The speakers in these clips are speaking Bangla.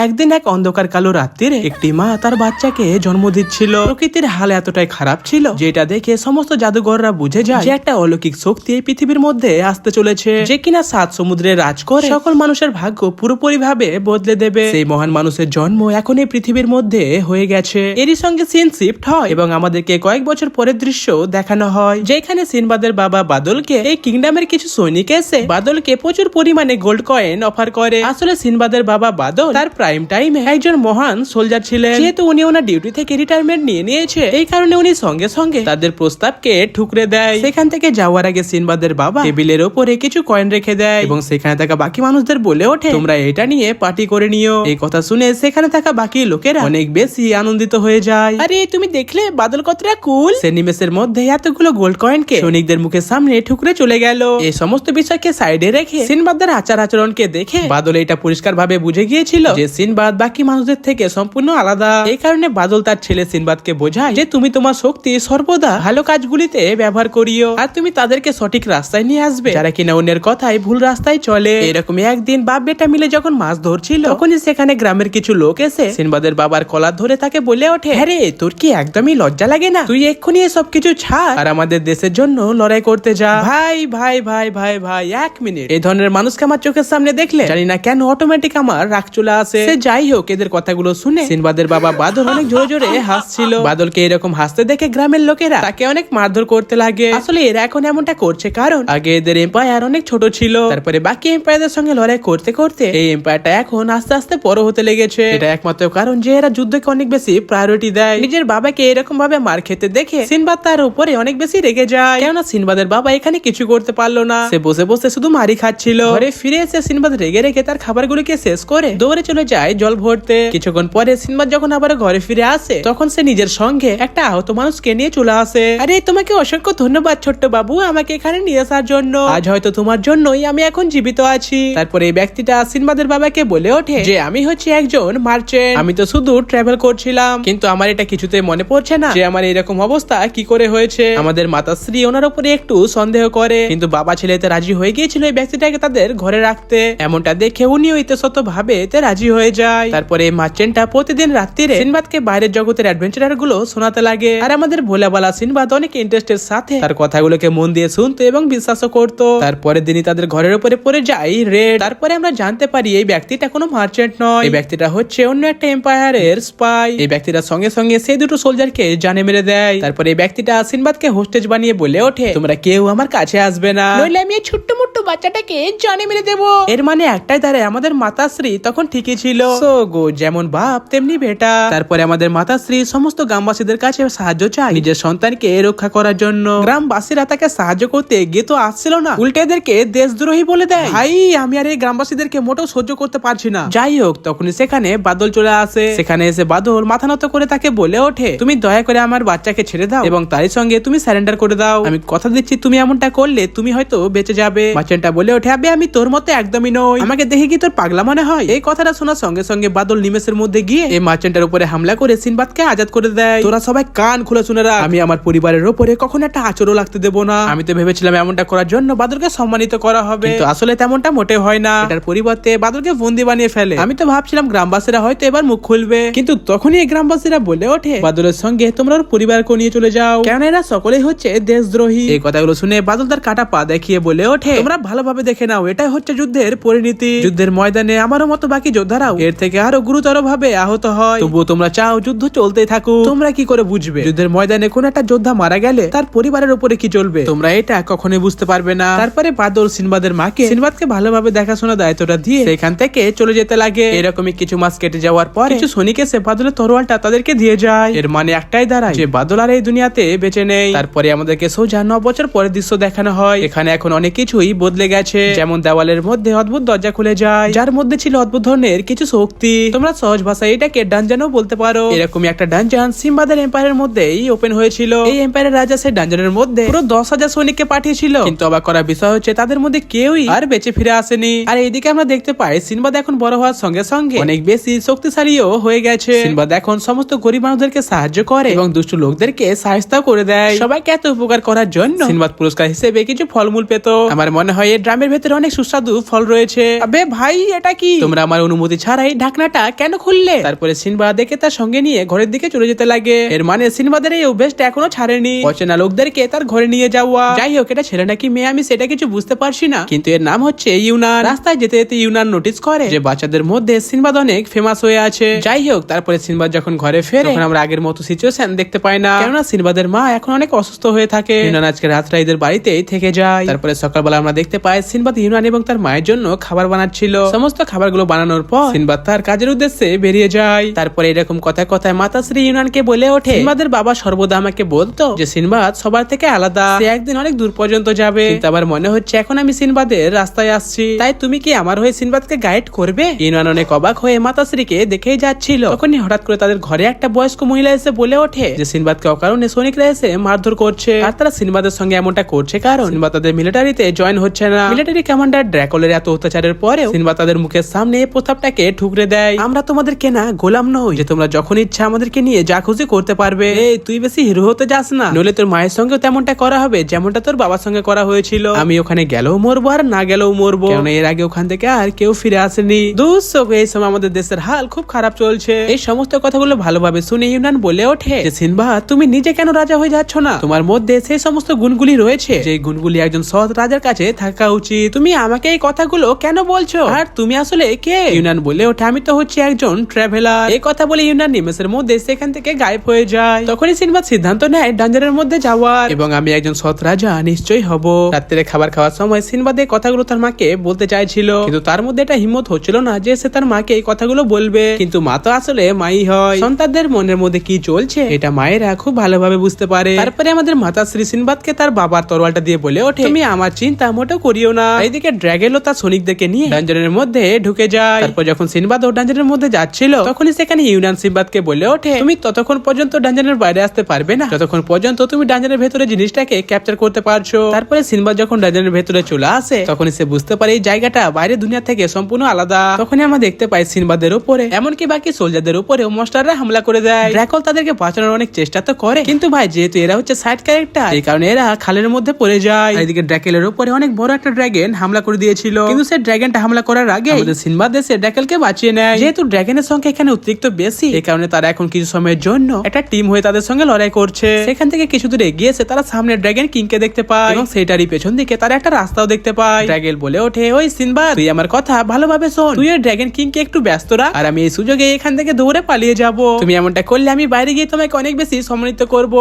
একদিন এক অন্ধকার কালো রাত্রিরে একটি মা তার বাচ্চাকে জন্ম দিচ্ছিল। প্রকৃতির হাল এতটাই খারাপ ছিল যেটা দেখে সমস্ত জাদুঘররা বুঝে যায় যে একটা অলৌকিক শক্তি এই পৃথিবীর মধ্যে আসতে চলেছে, যে কিনা 7 সমুদ্রে রাজ করে সকল মানুষের ভাগ্য পুরোপুরি ভাবে বদলে দেবে। সেই মহান মানুষের জন্ম এখন এই পৃথিবীর মধ্যে হয়ে গেছে। এরই সঙ্গে সিন শিফট হয় এবং আমাদেরকে কয়েক বছর পরের দৃশ্য দেখানো হয়, যেখানে সিনবাদের বাবা বাদলকে এই কিংডমের কিছু সৈনিক এসে বাদলকে প্রচুর পরিমাণে গোল্ড কয়েন অফার করে। আসলে সিনবাদের বাবা বাদল তার প্রাইম টাইমে একজন মহান সোলজার ছিলেন, যেহেতু উনি ওনার ডিউটি থেকে রিটায়ারমেন্ট নিয়ে নিয়েছে, এই কারণে উনি সঙ্গে সঙ্গে তাদের প্রস্তাবকে ঠুকরে দেয়। সেখান থেকে যাওয়ার আগে সিনবাদের বাবা টেবিলের ওপরে কিছু কয়েন রেখে দেয় এবং সেখানে থাকা বাকি মানুষদের বলে ওঠে তোমরা এটা নিয়ে পার্টি করে নিও। এই কথা শুনে সেখানে থাকা বাকি লোকেরা অনেক বেশি আনন্দিত হয়ে যায়। আরে তুমি দেখলে বাদল কতটা কুল, সে নিমেষের মধ্যে এতগুলো গোল্ড কয়েনকে সৈনিকদের মুখের সামনে ঠুকরে চলে গেল। এই সমস্ত বিষয়কে সাইডে রেখে সিনবাদের আচার আচরণকে দেখে বাদল এটা পরিষ্কার ভাবে বুঝে গিয়েছিল যে সিনবাদ বাকি মানুষদের থেকে সম্পূর্ণ আলাদা। এই কারণে বাদল তার ছেলে সিনবাদকে বোঝায় যে তুমি তোমার শক্তি সর্বদা ভালো কাজগুলিতে ব্যবহার করিও আর তুমি তাদেরকে সঠিক রাস্তায় নিয়ে আসবে যারা কিনা অন্যের কথায় ভুল রাস্তায় চলে। এরকমই একদিন বাপ বেটা মিলে যখন মাছ ধরছিল তখনই সেখানে গ্রামের কিছু লোক এসে সিনবাদের বাবার কলার ধরে তাকে বলে ওঠে, আরে তোর কি একদমই লজ্জা লাগে না? তুই এক্ষুনি সব কিছু ছাড় আর আমাদের দেশের জন্য লড়াই করতে যা। ভাই ভাই ভাই ভাই ভাই এক মিনিট, এই ধরনের মানুষকে আমার চোখের সামনে দেখলে জানি না কেন অটোমেটিক আমার রাগ চলে আসে। যাই হোক, এদের কথাগুলো শুনে সিনবাদের বাবা বাদল অনেক জোরে জোরে হাসছিল। বাদলকে এরকম হাসতে দেখে গ্রামের লোকেরা তাকে অনেক মারধর করতে লাগে। আসলে এরা এখন এমনটা করছে কারণ আগে এদের এম্পায়ার অনেক ছোট ছিল, তারপরে বাকি এম্পায়ারদের সঙ্গে লড়াই করতে করতে এই এম্পায়ারটা এখন আস্তে আস্তে বড় হতে লেগেছে। এটা একমাত্র কারণ যে এরা যুদ্ধকে অনেক বেশি প্রায়োরিটি দেয়। নিজের বাবাকে এরকম ভাবে মার খেতে দেখে সিনবাদ তার উপরে অনেক বেশি রেগে যায়, কেননা সিনবাদের বাবা এখানে কিছু করতে পারলো না, সে বসে বসে শুধু মারি খাচ্ছিল। ঘরে ফিরে এসে সিনবাদ রেগে রেগে তার খাবারগুলিকে শেষ করে দৌড়ে চলে যায় জল ভরতে। কিছুক্ষণ পরে সিনবাদ যখন আবার ঘরে ফিরে আসে তখন সে নিজের সঙ্গে একটা আহত মানুষকে নিয়ে চলে আসে। আরে তোমাকে অসংখ্য ধন্যবাদ ছোট্ট বাবু আমাকে এখানে নিয়ে আসার জন্য, আজ হয়তো তোমার জন্যই আমি এখন জীবিত আছি। তারপরে এই ব্যক্তিটা সিনবাদের বাবাকে বলে ওঠে যে আমি হচ্ছে একজন মার্চেন্ট, আমি তো শুধু ট্রাভেল করছিলাম, কিন্তু আমার এটা কিছুতে মনে পড়ছে না যে আমার এরকম অবস্থা কি করে হয়েছে। আমাদের মাতাশ্রী ওনার উপরে একটু সন্দেহ করে, কিন্তু বাবা ছেলেতে রাজি হয়ে গিয়েছিল এই ব্যক্তিটাকে তাদের ঘরে রাখতে। এমনটা দেখে উনিও ইতস্তত ভাবে এতে রাজি হয়ে যায়। তারপরে এই মার্চেন্টটা প্রতিদিন রাত্রিরে সিনবাদকে বাইরের জগতের অ্যাডভেঞ্চার গুলো শোনাতে লাগে আর আমাদের ভোলাবালা সিনবাদ অনেক ইন্টারেস্টের সাথে তার কথাগুলোকে মন দিয়ে শুনতো এবং বিশ্বাসও করতো। তারপরে দিনই তাদের ঘরের উপরে পড়ে যায় রেড। তারপরে আমরা জানতে পারি এই ব্যক্তিটা কোনো মার্চেন্ট নয়, এই ব্যক্তিটা হচ্ছে অন্য একটা এম্পায়ারের স্পাই। এই ব্যক্তিটা সঙ্গে সঙ্গে সেই দুটো সোলজারকে জানে মেরে দেয়। তারপরে এই ব্যক্তিটা সিনবাদকে হোস্টেজ বানিয়ে বলে ওঠে তোমরা কেউ আমার কাছে আসবে না, নইলে আমি এই ছোট্ট মোট্ট বাচ্চাটাকে জানে মেরে দেবো। এর মানে একটাই দাঁড়ায় আমাদের মাতাশ্রী তখন ঠিকই ছিল, সো গো যেমন বাপ তেমনি বেটা। তারপরে আমাদের মাতাশ্রী সমস্ত গ্রামবাসীদের কাছে সাহায্য চায় নিজের সন্তানকে রক্ষা করার জন্য। গ্রামবাসীরা তাকে সাহায্য করতে গিয়ে তো আসছিল না, উল্টে এদেরকে দেশদ্রোহী বলে দেয়। ভাই আমি আর এই গ্রামবাসীদেরকে মোটেও সহ্য করতে পারছি না। যাই হোক, তখনই সেখানে বাদল চলে আসে। সেখানে এসে বাদল মাথা নত করে তাকে বলে ওঠে তুমি দয়া করে আমার বাচ্চাকে ছেড়ে দাও এবং তারই সঙ্গে তুমি সারেন্ডার করে দাও, আমি কথা দিচ্ছি তুমি এমনটা করলে তুমি হয়তো বেঁচে যাবে। মার্চেন্টটা বলে ওঠে আবে আমি তোর মতো একদমই নই, আমাকে দেখে কি তোর পাগলা মনে হয়? এই কথাটা শোনার সঙ্গে সঙ্গে বাদল নিমেষের মধ্যে গিয়ে এই মার্চেন্টের উপরে হামলা করে সিনবাদকে আজাদ করে দেয়। তোরা সবাই কান খুলে শুনে রাখ, আমি আমার পরিবারের উপরে কখনো একটা আচরও লাগতে দেবো না। আমি তো ভেবেছিলাম এমনটা করার জন্য বাদলকে সম্মানিত করা হবে, কিন্তু আসলে তেমনটা মোটেও হয় না। এটার পরিবর্তে বাদলকে বন্দি বানিয়ে ফেলে। আমি তো ভাবছিলাম গ্রামবাসীরা হয়তো এবার মুখ খুলবে, কিন্তু তখনই এই গ্রামবাসীরা বলে ওঠে বাদলের সঙ্গে তোমরা ওর পরিবারকে নিয়ে চলে যাও, কেন এরা সকলেই হচ্ছে দেশদ্রোহী। এই কথাগুলো শুনে বাদল তার কাটা পা দেখিয়ে বলে ওঠে তোমরা ভালোভাবে দেখে নাও, এটাই হচ্ছে যুদ্ধের পরিণতি। যুদ্ধের ময়দানে আমারও মতো বাকি যোদ্ধারাও এর থেকে আরো গুরুতর ভাবে আহত হয়, তবুও তোমরা চাও যুদ্ধ চলতেই থাকুক। তোমরা কি করে বুঝবে যুদ্ধের ময়দানে কোন একটা যোদ্ধা মারা গেলে তার পরিবারের উপরে কি চলবে? তোমরা এটা কখনোই বুঝতে পারবে না। তারপরে বাদল সিনবাদের মাকে সিনবাদকে ভালোভাবে দেখাশোনা দায়িত্বটা দিয়ে সেখান থেকে চলে যেতে লাগে। এরকমই কিছু মাস কেটে যাওয়ার পর কিছু সৈনিক এসে বাদলের তরোয়ালটা তাদেরকে দিয়ে যায়। এর মানে একটাই দাঁড়ায় যে বাদল আর এই দুনিয়াতে বেঁচে নেই। তারপরে আমাদেরকে সোজা 9 বছর পরের দৃশ্য দেখানো হয়। এখানে এখন অনেক কিছুই বদলে গেছে, যেমন দেওয়ালের মধ্যে অদ্ভুত দরজা খুলে যায় যার মধ্যে ছিল অদ্ভুত ধরনের কিছু শক্তি। তোমরা সহজ ভাষায় এটাকে ডানজানও বলতে পারো। এরকমই একটা ডানজান সিম্বাদের এম্পায়ারের মধ্যেই ওপেন হয়েছিল। এই এম্পায়ারের রাজা সেই ডানজানের মধ্যে পুরো 10,000 সৈনিককে পাঠিয়েছিল, কিন্তু অবাক করার বিষয় হচ্ছে তাদের মধ্যে কেউই আর বেঁচে ফিরে আসেনি। আর এইদিকে আমরা দেখতে পাই সিনবাদ এখন বড় হওয়ার সঙ্গে সঙ্গে অনেক বেশি শক্তিশালীও হয়ে গেছে। সিনবাদ এখন সমস্ত গরিব মানুষদেরকে সাহায্য করে এবং দুষ্ট লোকদেরকে সাহায্য করে দেয়। সবাইকে এত উপকার করার জন্য সিনবাদ পুরস্কার হিসেবে কিছু ফলমূল পেত। আমার মনে হয় এই ড্রামের ভেতরে অনেক সুস্বাদু ফল রয়েছে। আবে ভাই এটা কি? তোমরা আমার অনুমতি ছাড়া আর এই ঢাকনাটা কেন খুললে? তারপরে সিনবাদ দেখে তার সঙ্গে নিয়ে ঘরের দিকে চলে যেতে লাগে। এর মানে সিনবাদের এই অভ্যাসটা এখনো ছাড়েনি, অচেনা লোকদেরকে তার ঘরে নিয়ে যাওয়া। যাই হোক, এটা ছেলে নাকি মেয়ে আমি সেটা কিছু বুঝতে পারছি না, কিন্তু এর নাম হচ্ছে ইউনান। রাস্তায় যেতে যেতে ইউনান নোটিস করে যে বাচ্চাদের মধ্যে সিনবাদ অনেক ফেমাস হয়ে আছে। যাই হোক, তারপরে সিনবাদ যখন ঘরে ফেরে তখন আমরা আগের মতো সিচুয়েশন দেখতে পাই না, কেননা সিনবাদের মা এখন অনেক অসুস্থ হয়ে থাকে। ইউনান আজকে রাতটা এদের বাড়িতেই থেকে যায়। তারপরে সকালবেলা আমরা দেখতে পাই সিনবাদ ইউনান এবং তার মায়ের জন্য খাবার বানাচ্ছিল। সমস্ত খাবারগুলো বানানোর পর সিনবাদ তার কাজের উদ্দেশ্যে বেরিয়ে যায়। তারপরে এরকম কথায় কথায় মাতাশ্রী ইউনানকে বলে ওঠে, সিনবাদের বাবা সর্বদা আমাকে বলতো যে সিনবাদ সবার থেকে আলাদা, সে একদিন অনেক দূর পর্যন্ত যাবে, কিন্তু আবার মনে হচ্ছে এখন আমি সিনবাদের রাস্তায় আসছি, তাই তুমি কি আমার হয়ে সিনবাদকে গাইড করবে? ইউনান অনেক অবাক হয়ে মাতাশ্রীকে দেখেই যাচ্ছিল। তখনই হঠাৎ করে তাদের ঘরে একটা বয়স্ক মহিলা এসে বলে ওঠে যে সিনবাদকে অকারণে সৈনিকরা এসে মারধর করছে, আর তারা সিনবাদের সঙ্গে এমনটা করছে কারণ সিনবাদ তাদের মিলিটারিতে জয়েন হচ্ছে না। মিলিটারি কমান্ডার ড্রাকুলার এত অত্যাচারের পরেও সিনবাদ তাদের মুখের সামনে এই প্রস্তাবটাকে ঠুকরে দেয়, আমরা তোমাদের কেনা গোলাম নই যে তোমরা যখন ইচ্ছা আমাদেরকে নিয়ে যা খুশি করতে পারবে। এই তুই বেশি হিরো হতে যাস না, নইলে তোর মায়ের সঙ্গেও তেমনটা করা হবে যেমনটা তোর বাবার সঙ্গে করা হয়েছিল। আমি ওখানে গেলেও মরবো আর না গেলেও মরবো, কারণ এর আগে ওখান থেকে আর কেউ ফিরে আসেনি। দুঃসক, এই সময় আমাদের দেশের হাল খুব খারাপ চলছে। এই সমস্ত কথাগুলো ভালোভাবে শুনে ইউনান বলে ওঠে যে সিনবাদ তুমি নিজে কেন রাজা হয়ে যাচ্ছ না? তোমার মধ্যে সেই সমস্ত গুণগুলি রয়েছে যে গুণগুলি একজন সৎ রাজার কাছে থাকা উচিত। তুমি আমাকে এই কথাগুলো কেন বলছো? আর তুমি আসলে কে? ইউনান বলে ওঠে, আমি তো হচ্ছে একজন ট্রাভেলার। এই কথা বলে ইউনান নিমেষের মধ্যে সেখান থেকে গায়েব হয়ে যায়। তখনই সিনবাদ সিদ্ধান্ত নেয় ডাঞ্জারের মধ্যে যাওয়ার, এবং আমি একজন সৎ রাজা নিশ্চয়ই হব। রাত্রে খাবার খাওয়ার সময় সিনবাদ এই কথাগুলো তার মাকে বলতে চাইছিল, কিন্তু তার মধ্যে এটা হিম্মত হচ্ছিল না যে সে তার মাকে এই কথাগুলো বলবে। কিন্তু মা তো আসলে মাই হয়, সন্তানদের মনের মধ্যে কি চলছে এটা মায়েরা খুব ভালোভাবে বুঝতে পারে। তারপরে আমাদের মাতাশ্রী সিনবাদকে তার বাবার তরোয়ালটা দিয়ে বলে ওঠে, তুমি আমার চিন্তা মোটেও করিও না। এইদিকে ড্রাগেলও তার সৈনিকদেরকে নিয়ে ডাঞ্জারের মধ্যে ঢুকে যায়। তারপর যখন সিনবাদ ও ডাঞ্জারের মধ্যে যাচ্ছিল তখনই সেখানে ইউনান সিনবাদকে বলে ওঠে, তুমি ততক্ষণ পর্যন্ত ডাঞ্জারের বাইরে আসতে পারবে না যতক্ষণ পর্যন্ত তুমি ডাঞ্জারের ভেতরে জিনিসটাকে ক্যাপচার করতে পারছো। তারপরে সিনবাদ যখন ডাঞ্জারের ভেতরে চলে আসে তখনই সে বুঝতে পারে এই জায়গাটা বাইরের দুনিয়া থেকে সম্পূর্ণ আলাদা। তখনই আমরা দেখতে পাই সিনবাদের উপরে এমনকি বাকি সোলজারদের উপরেও মনস্টাররা হামলা করে দেয়। ড্রাকুলা তাদেরকে বাঁচানোর অনেক চেষ্টা তো করে, কিন্তু ভাই যেহেতু এরা হচ্ছে সাইড ক্যারেক্টার এই কারণে এরা খালের মধ্যে পড়ে যায়। এদিকে ড্রাকুলার উপরে অনেক বড় একটা ড্রাগন হামলা করে দিয়েছিল, কিন্তু সে ড্রাগনটা হামলা করার আগে আমাদের সিনবাদ এসে ড্রাকুলাকে বাঁচিয়ে নেয়। যেহেতু ড্রাগনের সংখ্যা এখানে অতিরিক্ত বেশি এই কারণে তারা এখন কিছু সময়ের জন্য একটা টিম হয়ে তাদের সঙ্গে লড়াই করছে। সেখান থেকে কিছু দূর এগিয়ে এসে তারা সামনে ড্রাগন কিংকে দেখতে পায় এবং সেটারই পেছন দিকে তারা একটা রাস্তাও দেখতে পায়। ড্রাগন বলে ওঠে, ওই সিনবাদ তুই আমার কথা ভালোভাবে শোন, তুই ওই ড্রাগন কিংকে একটু ব্যস্ত রাখ আর আমি এই সুযোগে এখান থেকে দৌড়ে পালিয়ে যাব। তুমি এমনটা করলে আমি বাইরে গিয়ে তোমাকে অনেক বেশি সম্মানিত করবো।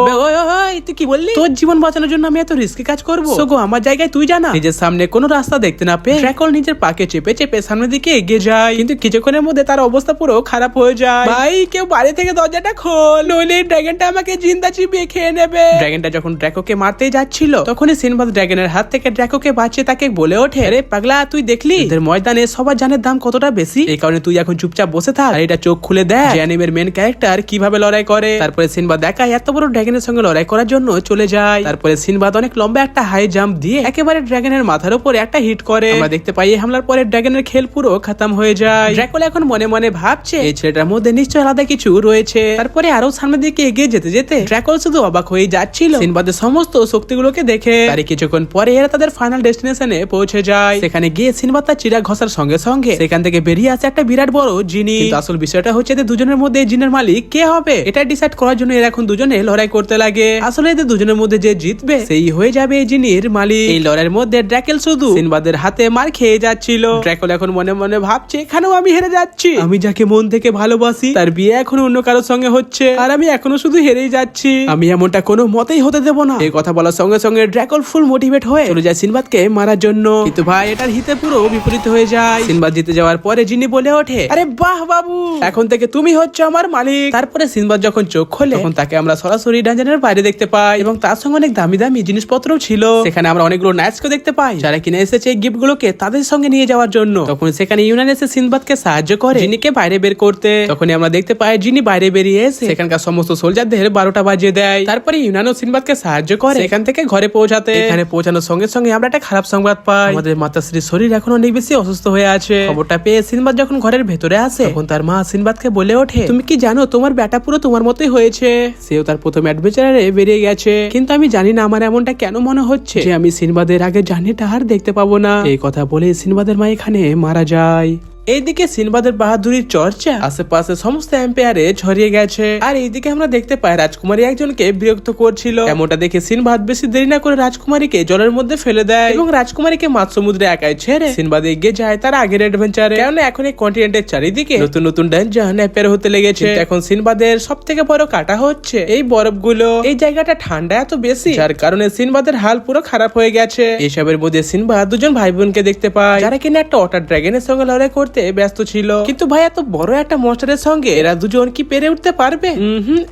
তুই কি বললি? তোর জীবন বাঁচানোর জন্য আমি এত রিস্কি কাজ করবো? সোগো আমার জায়গায় তুই জানা। নিজের সামনে কোনো রাস্তা দেখতে না পেয়ে ড্রাকুলা নিজের পাকে চেপে চেপে সামনের দিকে এগিয়ে যায়, কিন্তু কিছুক্ষণের মধ্যে তার অবস্থা পুরো খারাপ হয়ে যায়। ভাই কেউ বাইরে থেকে দরজাটা খোল, নইলে ড্রাগনটা আমাকে জিন্দা চিবিয়ে খেয়ে নেবে। ড্রাগনটা যখন ড্রাকুলাকে মারতে যাচ্ছিল তখনই সিনবাদ ড্রাগনের হাত থেকে ড্রাকুলাকে বাঁচিয়ে তাকে বলে ওঠে, আরে পাগলা তুই দেখলি এদের ময়দানে সবার জানের দাম কতটা বেশি, এই কারণে তুই এখন চুপচাপ বসে থাক আর এটা চোখ খুলে দেখ যে অ্যানিমের মেন ক্যারেক্টার কিভাবে লড়াই করে। তারপরে সিনবাদ একা এত বড় ড্রাগনের সঙ্গে লড়াই করার জন্য চলে যায়। তারপরে সিনবাদ অনেক লম্বা একটা হাই জাম্প দিয়ে একেবারে ড্রাগনের মাথার উপরে একটা হিট করে। আমরা দেখতে পাই এই হামলার পরে ড্রাগনের খেল পুরো খতম হয়ে যায়। ড্রাকুলা এখন মনে মনে ভাবছে এই ছেলেটার মধ্যে নিশ্চয় আলাদা কিছু রয়েছে। তারপরে আরো সামনের দিকে এগিয়ে যেতে যেতে ড্রাকুলা শুধু অবাক হয়ে যাচ্ছিল সিনবাদের সমস্ত শক্তিগুলোকে দেখে। তার কিছুক্ষণ পরে এরা তাদের ফাইনাল ডেস্টিনেশনে পৌঁছে যায়। সেখানে গিয়ে সিনবাদ তার চিরা ঘষার সঙ্গে সঙ্গে সেখান থেকে বেরিয়ে আসে একটা বিরাট বড় জিনি। কিন্তু আসল বিষয়টা হচ্ছে এদের দুজনের মধ্যে জিনের মালিক কে হবে এটা ডিসাইড করার জন্য এরা এখন দুজনে লড়াই করতে লাগে। আসলে এদের দুজনের মধ্যে যে জিতবে সেই হয়ে যাবে এই জিনির মালিক। এই লড়াইয়ের মধ্যে ড্রাকুলা শুধু সিনবাদের হাতে মার খেয়ে যাচ্ছিল। ড্রাকুলা এখন মনে মনে ভাবছে এখানেও আমি হেরে যাচ্ছি, আমি যাকে মন থেকে ভালোবাসি তার বিয়ে এখন অন্য কারোর সঙ্গে হচ্ছে আর আমি এখনো শুধু হেরেই যাচ্ছি, আমি এমনটা কোনো মতেই হতে দেব না। এই কথা বলার সঙ্গে সঙ্গে ড্রাকুলা ফুল মোটিভেট হয়ে চলে যায় সিনবাদকে মারার জন্য, কিন্তু ভাই এটার হিতে পুরো বিপরীত হয়ে যায়। সিনবাদ জিতে যাওয়ার পরে জিনি বলে ওঠে, আরে বাহ বাবু এখন থেকে তুমি হচ্ছে আমার মালিক। তারপরে সিনবাদ যখন চোখ খোলে তখন তাকে আমরা সরাসরি ডাঞ্জানের বাইরে দেখতে পাই এবং তার সঙ্গে অনেক দামি দামি জিনিসপত্রও ছিল। সেখানে আমরা অনেকগুলো নাইটসকে দেখতে পাই যারা কিনে এসেছে এই গিফট গুলোকে তাদের সঙ্গে নিয়ে যাওয়ার জন্য। তখন সেখানে ইউনান এসে সিনবাদকে সাহায্য করে জিনিকে বাইরে বের করতে। তখনই আমরা দেখতে পাই জিনি বাইরে বেরিয়ে এসে সেখানকার সমস্ত সোলজারদের 12টা বাজিয়ে দেয়। তারপরে ইউনানও সিনবাদকে সাহায্য করে এখান থেকে ঘরে পৌঁছাতে। এখানে পৌঁছানোর সঙ্গে সঙ্গে আমরা একটা খারাপ সংবাদ পাই, আমাদের মাতাশ্রীর শরীর এখন অনেক বেশি অসুস্থ হয়ে আছে। খবরটা পেয়ে সিনবাদ যখন ঘরের ভেতরে আসে তখন তার মা সিনবাদকে বলে ওঠে, তুমি কি জানো তোমার বেটা পুরো তোমার মতোই হয়েছে। সেও তার প্রথম অ্যাডভেঞ্চারে বেরিয়ে গেছে, কিন্তু আমি জানি না আমার এমনটা কেন মনে হচ্ছে যে আমি সিনবাদের আগে জার্নিটা আর দেখতে পাবো না। এই কথা বলে সিনবাদের মা এখানে মারা যায়। এইদিকে সিনবাদের বাহাদুরির চর্চা আশেপাশে সমস্ত এম্পায়ারে ছড়িয়ে গেছে। আর এইদিকে আমরা দেখতে পাই রাজকুমারী একজনকে বিরক্ত করছিল। এমনটা দেখে সিনবাদ বেশি দেরি না করে রাজকুমারীকে জলের মধ্যে ফেলে দেয় এবং রাজকুমারীকে মাঝ সমুদ্রে একাই ছেড়ে সিনবাদ এগিয়ে যায় তার আগের অ্যাডভেঞ্চারে। কারণ এখন এই কন্টিনেন্টের চারিদিকে নতুন নতুন ডেঞ্জার অ্যাপিয়ার হতে লেগেছে। এখন সিনবাদের সব থেকে বড় কাটা হচ্ছে এই বরফগুলো। এই জায়গাটা ঠান্ডা এত বেশি যার কারণে সিনবাদের হাল পুরো খারাপ হয়ে গেছে। এইসবের মধ্যে সিনবাদ দুজন ভাই বোনকে দেখতে পায় যারা কিনা একটা ওয়াটার ড্রাগনের সঙ্গে লড়াই করতে ব্যস্ত ছিল। কিন্তু ভাই এত বড় একটা মনস্টারের সঙ্গে এরা দুজন কি পেরে উঠতে পারবে?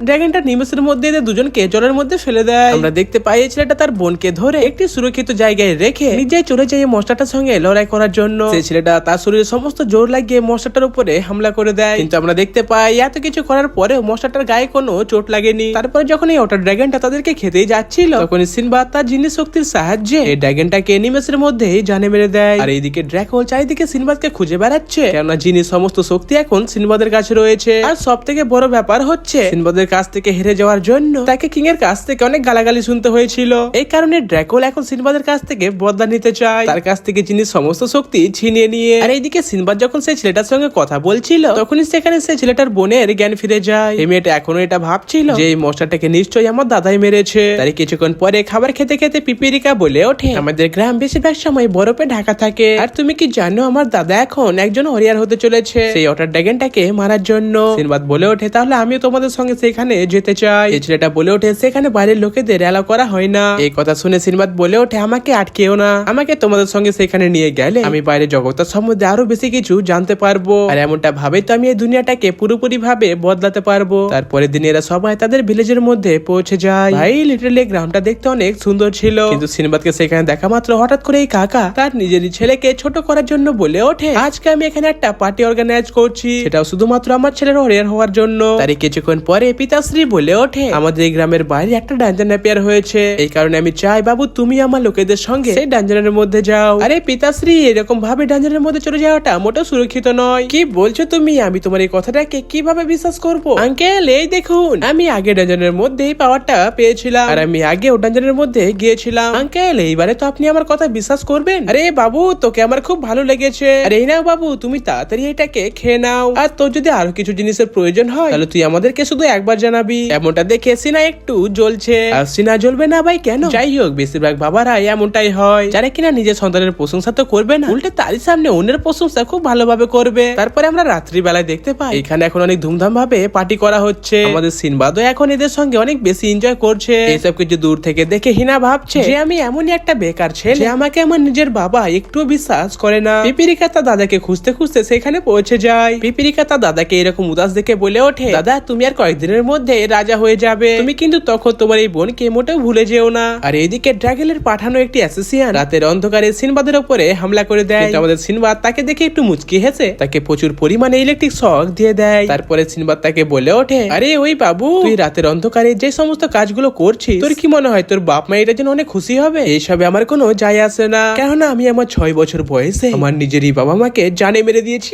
ড্রাগনটা নিমেষের মধ্যে এদের দুজনকে জলের মধ্যে ফেলে দেয়। আমরা দেখতে পাই এই ছেলেটা তার বোনকে ধরে একটি সুরক্ষিত জায়গায় রেখে নিজেই চলে যায় মনস্টারটার সঙ্গে লড়াই করার জন্য। সেই ছেলেটা তার শরীরে সমস্ত জোর লাগিয়ে মনস্টারটার উপরে হামলা করে দেয়। কিন্তু আমরা দেখতে পাই এত কিছু করার পরেও মনস্টারটার গায়ে কোনো চোট লাগেনি। তারপরে যখন এই ওয়াটার ড্রাগনটা তাদেরকে খেতেই যাচ্ছিল তখন সিনবাদ তার জিনিস শক্তির সাহায্যে এই ড্রাগনটাকে নিমেষের মধ্যেই জানে মেরে দেয়। আর এইদিকে ড্রাকন চারিদিকে সিনবাদকে খুঁজে বেড়াচ্ছে কেননা জিনিস সমস্ত শক্তি এখন সিনবাদের কাছে রয়েছে। আর সব থেকে বড় ব্যাপার হচ্ছে সিনবাদের কাছ থেকে হেরে যাওয়ার জন্য তাকে কিং এর কাছ থেকে অনেক গালাগালি শুনতে হয়েছিল। এই কারণে ড্রাকন এখন সিনবাদের কাছ থেকে বদলা নিতে চায়, তার কাছ থেকে জিনিস সমস্ত শক্তি ছিনিয়ে নিয়ে। আর এইদিকে সিনবাদ যখন সেই ছেলেটার সঙ্গে কথা বলছিল তখনই সেখানে সেই ছেলেটার বোনের জ্ঞান ফিরে যায়। এই মেয়েটা এখনো এটা ভাবছিল যে এই মশাটাকে নিশ্চয়ই আমার দাদাই মেরেছে। তার কিছুক্ষণ পরে খাবার খেতে খেতে পিপিরিকা বলে ওঠে, আমাদের গ্রাম বেশিরভাগ সময় বরফে ঢাকা থাকে। আর তুমি কি জানো আমার দাদা এখন একজন হরিয়ার হতে চলেছে সেই ওয়াটার ড্রাগনটাকে মারার জন্য। সিনবাদ বলে ওঠে, তাহলে আমিও তোমাদের সঙ্গে সেখানে যেতে চাই। এই ছেলেটা বলে ওঠে, সেখানে বাইরের লোকেদের এলাও করা হয় না। এই কথা শুনে সিনবাদ বলে ওঠে, আমাকে আটকেও না, আমাকে তোমাদের সঙ্গে সেখানে নিয়ে গেলে আমি বাইরে জগতের সম্বন্ধে আরো বেশি কিছু জানতে পারবো। আর এমনটা ভাবে তো আমি এই দুনিয়াটাকে পুরোপুরি ভাবে বদলাতে পারবো। তারপরে দিন এরা সবাই তাদের ভিলেজের মধ্যে পৌঁছে যায়। ভাই লিটারালি গ্রামটা দেখতে অনেক সুন্দর ছিল, কিন্তু সিনবাদকে সেখানে দেখা মাত্র হঠাৎ করে এই কাকা তার নিজেরই ছেলেকে ছোট করার জন্য বলে ওঠে, আজকে আমি এখানে একটা পার্টি অর্গানাইজ করছি, সেটাও শুধুমাত্র আমার ছেলের হরিয়ার হওয়ার জন্য। তারই কিছুক্ষণ পরে পিতাশ্রী বলে ওঠে, আমাদের এই গ্রামের বাইরে একটা ডাঞ্জন অ্যাপিয়ার হয়েছে, এই কারণে আমি চাই বাবু তুমি আমার লোকেদের সঙ্গে সেই ডাঞ্জনের মধ্যে যাও। আরে পিতাশ্রী, এরকম ভাবে ডাঞ্জনের মধ্যে চলে যাওয়াটা মোটেও সুরক্ষিত নয়। কি বলছো তুমি? আমি তোমার এই কথাটাকে কিভাবে বিশ্বাস করবো? আঙ্কেল এই দেখুন, আমি আগে ডাঞ্জনের মধ্যেই পাওয়ারটা পেয়েছিলাম আর আমি আগে ও ডাঞ্জনের মধ্যে গিয়েছিলাম। আঙ্কেল এইবারে তো আপনি আমার কথা বিশ্বাস করবেন। আরে বাবু, তোকে আমার খুব ভালো লেগেছে। আরে এই নাও বাবু, তুমি তাড়াতাড়ি এটাকে খেয়ে নাও। আর তোর যদি আরো কিছু জিনিসের প্রয়োজন হয় তাহলে তুই আমাদেরকে শুধু একবার জানাবি। এমনটা দেখে সিনা একটু জ্বলছে। আর সিনা জ্বলবে না ভাই কেন? যাই হোক, বেশিরভাগ বাবারা এমনটাই হয়, যারা কিনা নিজের সন্তানের প্রশংসা তো করবে না, উল্টে তারই সামনে অন্যের প্রশংসা খুব ভালোভাবে করবে। তারপরে আমরা রাত্রি বেলায় দেখতে পাই এখানে এখন অনেক ধুমধাম ভাবে পার্টি করা হচ্ছে। আমাদের সিনবাদও এখন এদের সঙ্গে অনেক বেশি এনজয় করছে। এইসব কিছু দূর থেকে দেখে হিনা ভাবছে যে আমি এমনই একটা বেকার ছেলে, আমাকে আমার নিজের বাবা একটুও বিশ্বাস করে না। পিপিরিকা তার দাদাকে খুঁজতে খুঁজতে সেখানে পৌঁছে যায়। পিপিরিকা তার দাদাকে এরকম উদাস দেখে বলে ওঠে, দাদা তুমি আর কয়েকদিনের মধ্যে রাজা হয়ে যাবে, তুমি কিন্তু তখন তোমার এই বোনকে মোটেও ভুলে যেও না। আর এইদিকে ড্রাগনের পাঠানো একটি অ্যাসোসিয়ান রাতের অন্ধকারে সিনবাদের উপরে হামলা করে দেয়। আমাদের সিনবাদ তাকে দেখে একটু মুচকি হেসে তাকে প্রচুর পরিমাণে ইলেকট্রিক শক দিয়ে দেয়। তারপরে সিনবাদ তাকে বলে ওঠে, আরে ওই বাবু, তুই রাতের অন্ধকারে যে সমস্ত কাজগুলো করছিস, তোর কি মনে হয় তোর বাপ মা এটার জন্য অনেক খুশি হবে? এইসবে আমার কোনো যায় আসে না, কেননা আমি আমার 6 বছর বয়সে আমার নিজেরই বাবা মাকে জানে মেরে দিয়েছি।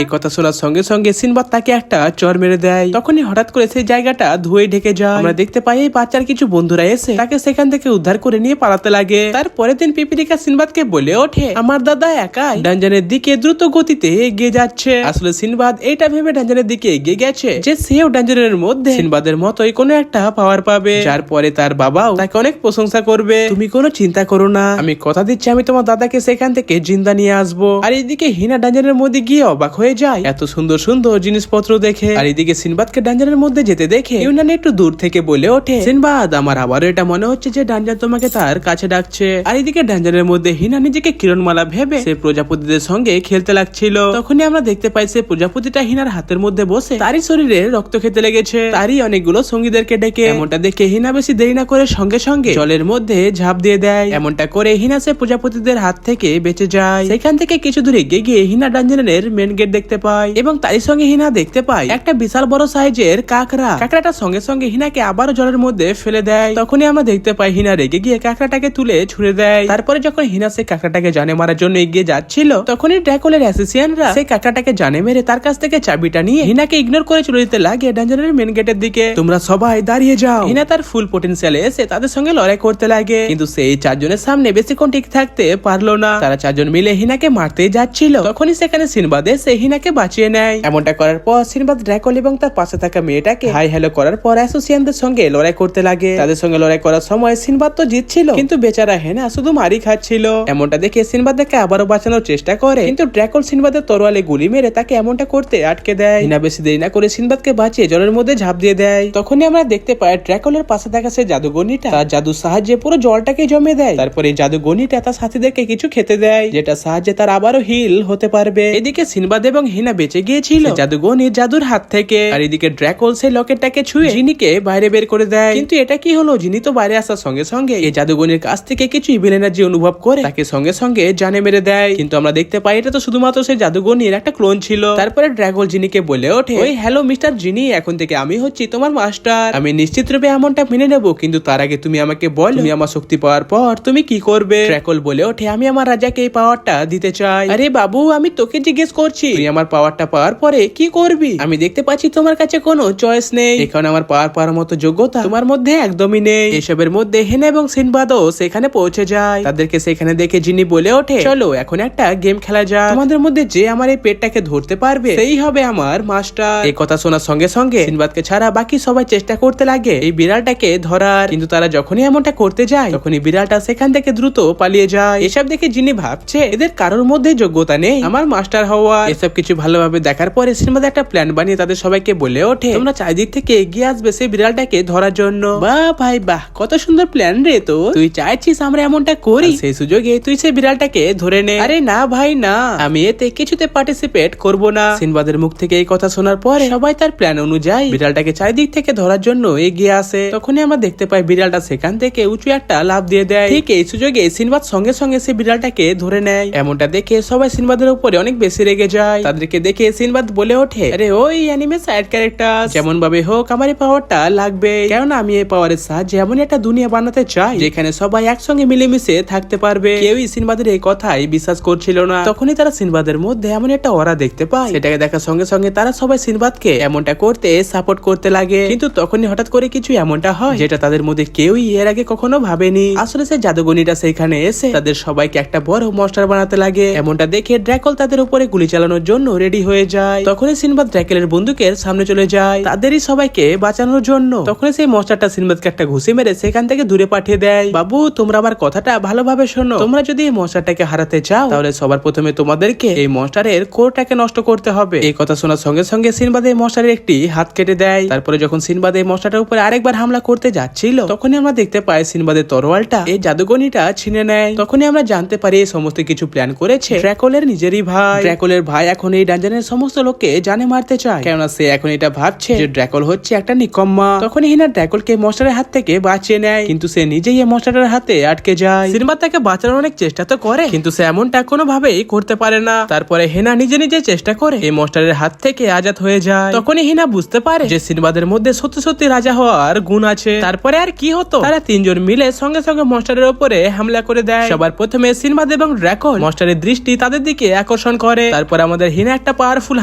এই কথা শোনার সঙ্গে সঙ্গে সিনবাদ তাকে একটা চর মেরে দেয়। তখনই হঠাৎ করে সেই জায়গাটা ধুয়ে ঢেকে যায়। আমরা দেখতে পাই এই বাচ্চার কিছু বন্ধুরা এসে তাকে সেখান থেকে উদ্ধার করে নিয়ে পালাতে লাগে। তারপরের দিন পিপিলিকা সিনবাদকে বলে ওঠে, আমার দাদা একাই ডাঞ্জনের দিকে দ্রুত গতিতে এগিয়ে যাচ্ছে। আসলে সিনবাদ এইটা ভেবে ডাঞ্জনের দিকে এগিয়ে গেছে যে সেও ডাঞ্জনের মধ্যে সিনবাদের মতোই কোনো একটা পাওয়ার পাবে, যার পরে তার বাবাও তাকে অনেক প্রশংসা করবে। তুমি কোনো চিন্তা করো না, আমি কথা দিচ্ছি আমি তোমার দাদাকে সেখান থেকে জিন্দা নিয়ে আসবো। আর এইদিকে হিনা ডাঞ্জনের মধ্যে গিয়ে অবাক হয়ে যায় এত সুন্দর সুন্দর জিনিসপত্র দেখে। আর এইদিকে সিনবাদকে ডাঞ্জনের মধ্যে যেতে দেখে ইউনান একটু দূর থেকে বলে ওঠে, সিনবাদ আমার আবারও এটা মনে হচ্ছে যে ডাঞ্জন তোমাকে তার কাছে ডাকছে। আর এইদিকে ডাঞ্জনের মধ্যে হিনা নিজেকে কিরণমালা ভেবে সে প্রজাপতিদের সঙ্গে খেলতে লাগছিল। তখনই আমরা দেখতে পাই সে প্রজাপতিটা হিনার হাতের মধ্যে বসে তারই শরীরে রক্ত খেতে লেগেছে, তারই অনেকগুলো সঙ্গীদেরকে ডেকে। এমনটা দেখে হিনা বেশি দেরি না করে সঙ্গে সঙ্গে জলের মধ্যে ঝাঁপ দিয়ে দেয়। এমনটা করে হিনা সে প্রজাপতিদের হাত থেকে বেঁচে যায়। সেখান থেকে কিছু দূরে এগিয়ে গিয়ে হিনা ডাঞ্জনের মেন গেট দেখতে পায় এবং তারই সঙ্গে হিনা দেখতে পায় একটা বিশাল বড় সাইজের কাঁকড়াটা সঙ্গে সঙ্গে হিনাকে আবারও জলের মধ্যে ফেলে দেয়। তখনই আমরা দেখতে পাই হিনা রেগে গিয়ে কাঁকড়াটাকে তুলে ছুড়ে দেয়। তারপরে যখন হিনা সেই কাঁকড়াটাকে জানে মারার জন্য এগিয়ে যাচ্ছিল তখনই ড্রাকুলার অ্যাসোসিয়ানরা সেই কাঁকড়াটাকে জানে মেরে তার কাছ থেকে চাবিটা নিয়ে হিনাকে ইগনোর করে চলে যেতে লাগে ডাঞ্জনের মেন গেটের দিকে। তোমরা সবাই দাঁড়িয়ে যাও। হিনা তার ফুল পটেনশিয়ালে এসে তাদের সঙ্গে লড়াই করতে লাগে, কিন্তু সেই 4 জনের সামনে বেশিক্ষণ ঠিক থাকতে পারলো না। তারা 4 জন মিলে হিনাকে মারতে যাচ্ছিল। ছিল, তখনই সেখানে সিনবাদ এসে হিনাকে বাঁচিয়ে নেয়। এমনটা করার পর সিনবাদ ড্রাকুল এবং তার পাশে থাকা মেয়েটাকে হাই হ্যালো করার পর অ্যাসোসিয়ানদের সঙ্গে লড়াই করতে লাগে। তাদের সঙ্গে লড়াই করার সময় সিনবাদ তো জিতছিল, কিন্তু বেচারা হেনা শুধু মারি খাচ্ছিল। এমনটা দেখে সিনবাদ তাকে আবারও বাঁচানোর চেষ্টা করে, কিন্তু ড্রাকুল সিনবাদের তরোয়ালে গুলি মেরে তাকে এমনটা করতে আটকে দেয়। হিনা বেশি দেরি না করে সিনবাদকে বাঁচিয়ে জলের মধ্যে ঝাঁপ দিয়ে দেয়। তখনই আমরা দেখতে পাই ড্রাকুলের পাশে থাকা সেই জাদুগণিটা তার জাদুর সাহায্যে পুরো জলটাকে জমে দেয়। তারপরে জাদুগণিটা তার সাথীদেরকে কিছু খেতে দেয়, যেটা সাহায্যে তার আবারও হিল হতে পারবে। এদিকে সিনবাদ এবং হিনা বেঁচে গিয়েছিল জাদুগণির জাদুর হাত থেকে, আর এদিকে ড্রাকুল সেই লকেটটাকে ছুঁয়ে জিনিকে বাইরে বের করে দেয়। কিন্তু এটা কি হলো, জিনি তো বাইরে আসার সঙ্গে সঙ্গে এই জাদুগণির কাছ থেকে কিছু ইভিল এনার্জি অনুভব করে তাকে সঙ্গে সঙ্গে জানে মেরে দেয়। কিন্তু আমরা দেখতে পাই এটা তো শুধুমাত্র সেই জাদুগণির একটা ক্লোন ছিল। তারপরে ড্রাকুল জিনিকে বলে ওঠে, ওই হ্যালো মিস্টার জিনি, এখন থেকে আমি হচ্ছি তোমার মাস্টার। আমি নিশ্চিত রূপে এমনটা মেনে নেবো, কিন্তু তার আগে তুমি আমাকে বল, তুমি আমার শক্তি পাওয়ার পর তুমি কি করবে? ড্রাকুল বলে ওঠে, আমি আমার রাজাকে এই পাওয়ারটা দিতে চাই। আরে বাবু, আমি তোকে জিজ্ঞেস করছি তুই আমার পাওয়ারটা পাওয়ার পরে কি করবি? আমি দেখতে পাচ্ছি তোমার কাছে কোনো চয়েস নেই, এখন আমার পাওয়ার মতো যোগ্যতা তোমার মধ্যে একদমই নেই। এসবের মধ্যে হেনা এবং সিনবাদও সেখানে পৌঁছে যায়। তাদেরকে সেখানে দেখে জিনি বলে ওঠে, চলো এখন একটা গেম খেলা যাক, তোমাদের মধ্যে যে আমার এই পেটটাকে ধরতে পারবে সেই হবে আমার মাস্টার। এই কথা শোনার সঙ্গে সঙ্গে সিনবাদকে ছাড়া বাকি সবাই চেষ্টা করতে লাগে এই বিড়ালটাকে ধরার, কিন্তু তারা যখনই এমনটা করতে যায় তখনই বিড়ালটা সেখান থেকে দ্রুত পালিয়ে যায়। এসব দেখে জিনি ভাবছে এদের কারোর মধ্যে যোগ্যতা নেই আমার মাস্টার হওয়ার। এসব কিছু ভালোভাবে দেখার পরে সিনবাদ একটা প্ল্যান বানিয়ে তাদের সবাইকে বলে ওঠে, তোমরা চারিদিক থেকে এগিয়ে আসবে সেই বিড়ালটাকে ধরার জন্য। বাহ ভাই বাহ, কত সুন্দর প্ল্যান রে, তো তুই চাইছিস আমরা এমনটা করি, সেই সুযোগে তুই সেই বিড়ালটাকে ধরে নে। আরে না ভাই না, আমি এতে কিছুতে পার্টিসিপেট করব না। সিনবাদের মুখ থেকে এই কথা শোনার পরে সবাই তার প্ল্যান অনুযায়ী বিড়ালটাকে চারিদিক থেকে ধরার জন্য এগিয়ে আসে। তখনই আমরা দেখতে পাই বিড়ালটা সেখান থেকে উঁচু একটা লাফ দিয়ে দেয়। ঠিক এই সুযোগে সিনবাদ সঙ্গে সঙ্গে সেই বিড়ালটাকে ধরে নেয়। এমনটা দেখে সবাই সিনবাদের উপরে অনেক বেশি রেগে যায়। তাদেরকে দেখে সিনবাদ বলে ওঠে, আরে ওই অ্যানিমে সাইড ক্যারেক্টার, যেমন ভাবে হোক আমার এই পাওয়ারটা লাগবে, কেননা আমি এই পাওয়ারের সাহায্যে এমন একটা দুনিয়া বানাতে চাই যেখানে সবাই একসঙ্গে মিলেমিশে থাকতে পারবে। কেউই সিনবাদের এই কথাই বিশ্বাস করছিল না। তখনই তারা সিনবাদের মধ্যে এমন একটা অরা দেখতে পায়, সেটাকে দেখার সঙ্গে সঙ্গে তারা সবাই সিনবাদকে এমনটা করতে সাপোর্ট করতে লাগে। কিন্তু তখনই হঠাৎ করে কিছু এমনটা হয় যেটা তাদের মধ্যে কেউই এর আগে কখনো ভাবেনি। আসলে সেই জাদুগণিটা সেখানে এসে তাদের সবাইকে একটা বড় মনস্টার বানাতে লাগে। এমনটা দেখে ড্রাকুল তাদের উপরে গুলি চালানোর জন্য রেডি হয়ে যায়। তখনই সিনবাদ ড্রাকুলের বন্দুকের সামনে চলে যায় তাদেরই সবাইকে বাঁচানোর জন্য। তখনই সেই মনস্টারটা সিনবাদকে একটা ঘুষি মেরে সেখান থেকে দূরে পাঠিয়ে দেয়। বাবু, তোমরা আমার কথাটা ভালোভাবে শোনো, তোমরা যদি এই মনস্টারটাকে হারাতে চাও তাহলে সবার প্রথমে তোমাদেরকে এই মনস্টারের কোরটাকে নষ্ট করতে হবে। এই কথা শোনার সঙ্গে সঙ্গে সিনবাদ এই মনস্টারের একটি হাত কেটে দেয়। তারপরে যখন সিনবাদ এই মনস্টারের উপরে আরেকবার হামলা করতে যাচ্ছিল তখনই আমরা দেখতে পাই সিনবাদের তরোয়ালটা এই জাদুগণিটা ছিনে নেয়। তখনই আমরা জানতে পারি এই সমস্ত কিছু প্ল্যান করেছে ড্রাকুলের নিজেরই ভাই। ড্রাকুলের ভাই এখন এই ডানজনের সমস্ত লোককে জানে মারতে চায়, কেননা সে এখন এটা ভাবছে যে ড্রাকুল হচ্ছে একটা নিকম্মা। তখন হিনা ড্রাকুলকে মনস্টারের হাত থেকে বাঁচিয়ে নেয়, কিন্তু সে নিজেই এই মনস্টারের হাতে আটকে যায়। সিনবাদ তাকে বাঁচানোর অনেক চেষ্টা তো করে, কিন্তু সে এমনটা কোনোভাবেই করতে পারে না। তারপরে হিনা নিজে নিজে চেষ্টা করে এই মনস্টারের হাত থেকে আজাদ হয়ে যায়। তখনই হিনা বুঝতে পারে যে সিনবাদের মধ্যে সত্যি সত্যি রাজা হওয়ার গুণ আছে। তারপরে আর কি হতো, তারা তিনজন মিলে সঙ্গে সঙ্গে মনস্টারের উপরে হামলা করে দেয়। সবার প্রথমে সিনবাদ এবং ড্রাকুল মনস্টারের দৃষ্টি তাদের দিকে আকর্ষণ করে। তারপর আমাদের হিনা একটা পাওয়ারফুল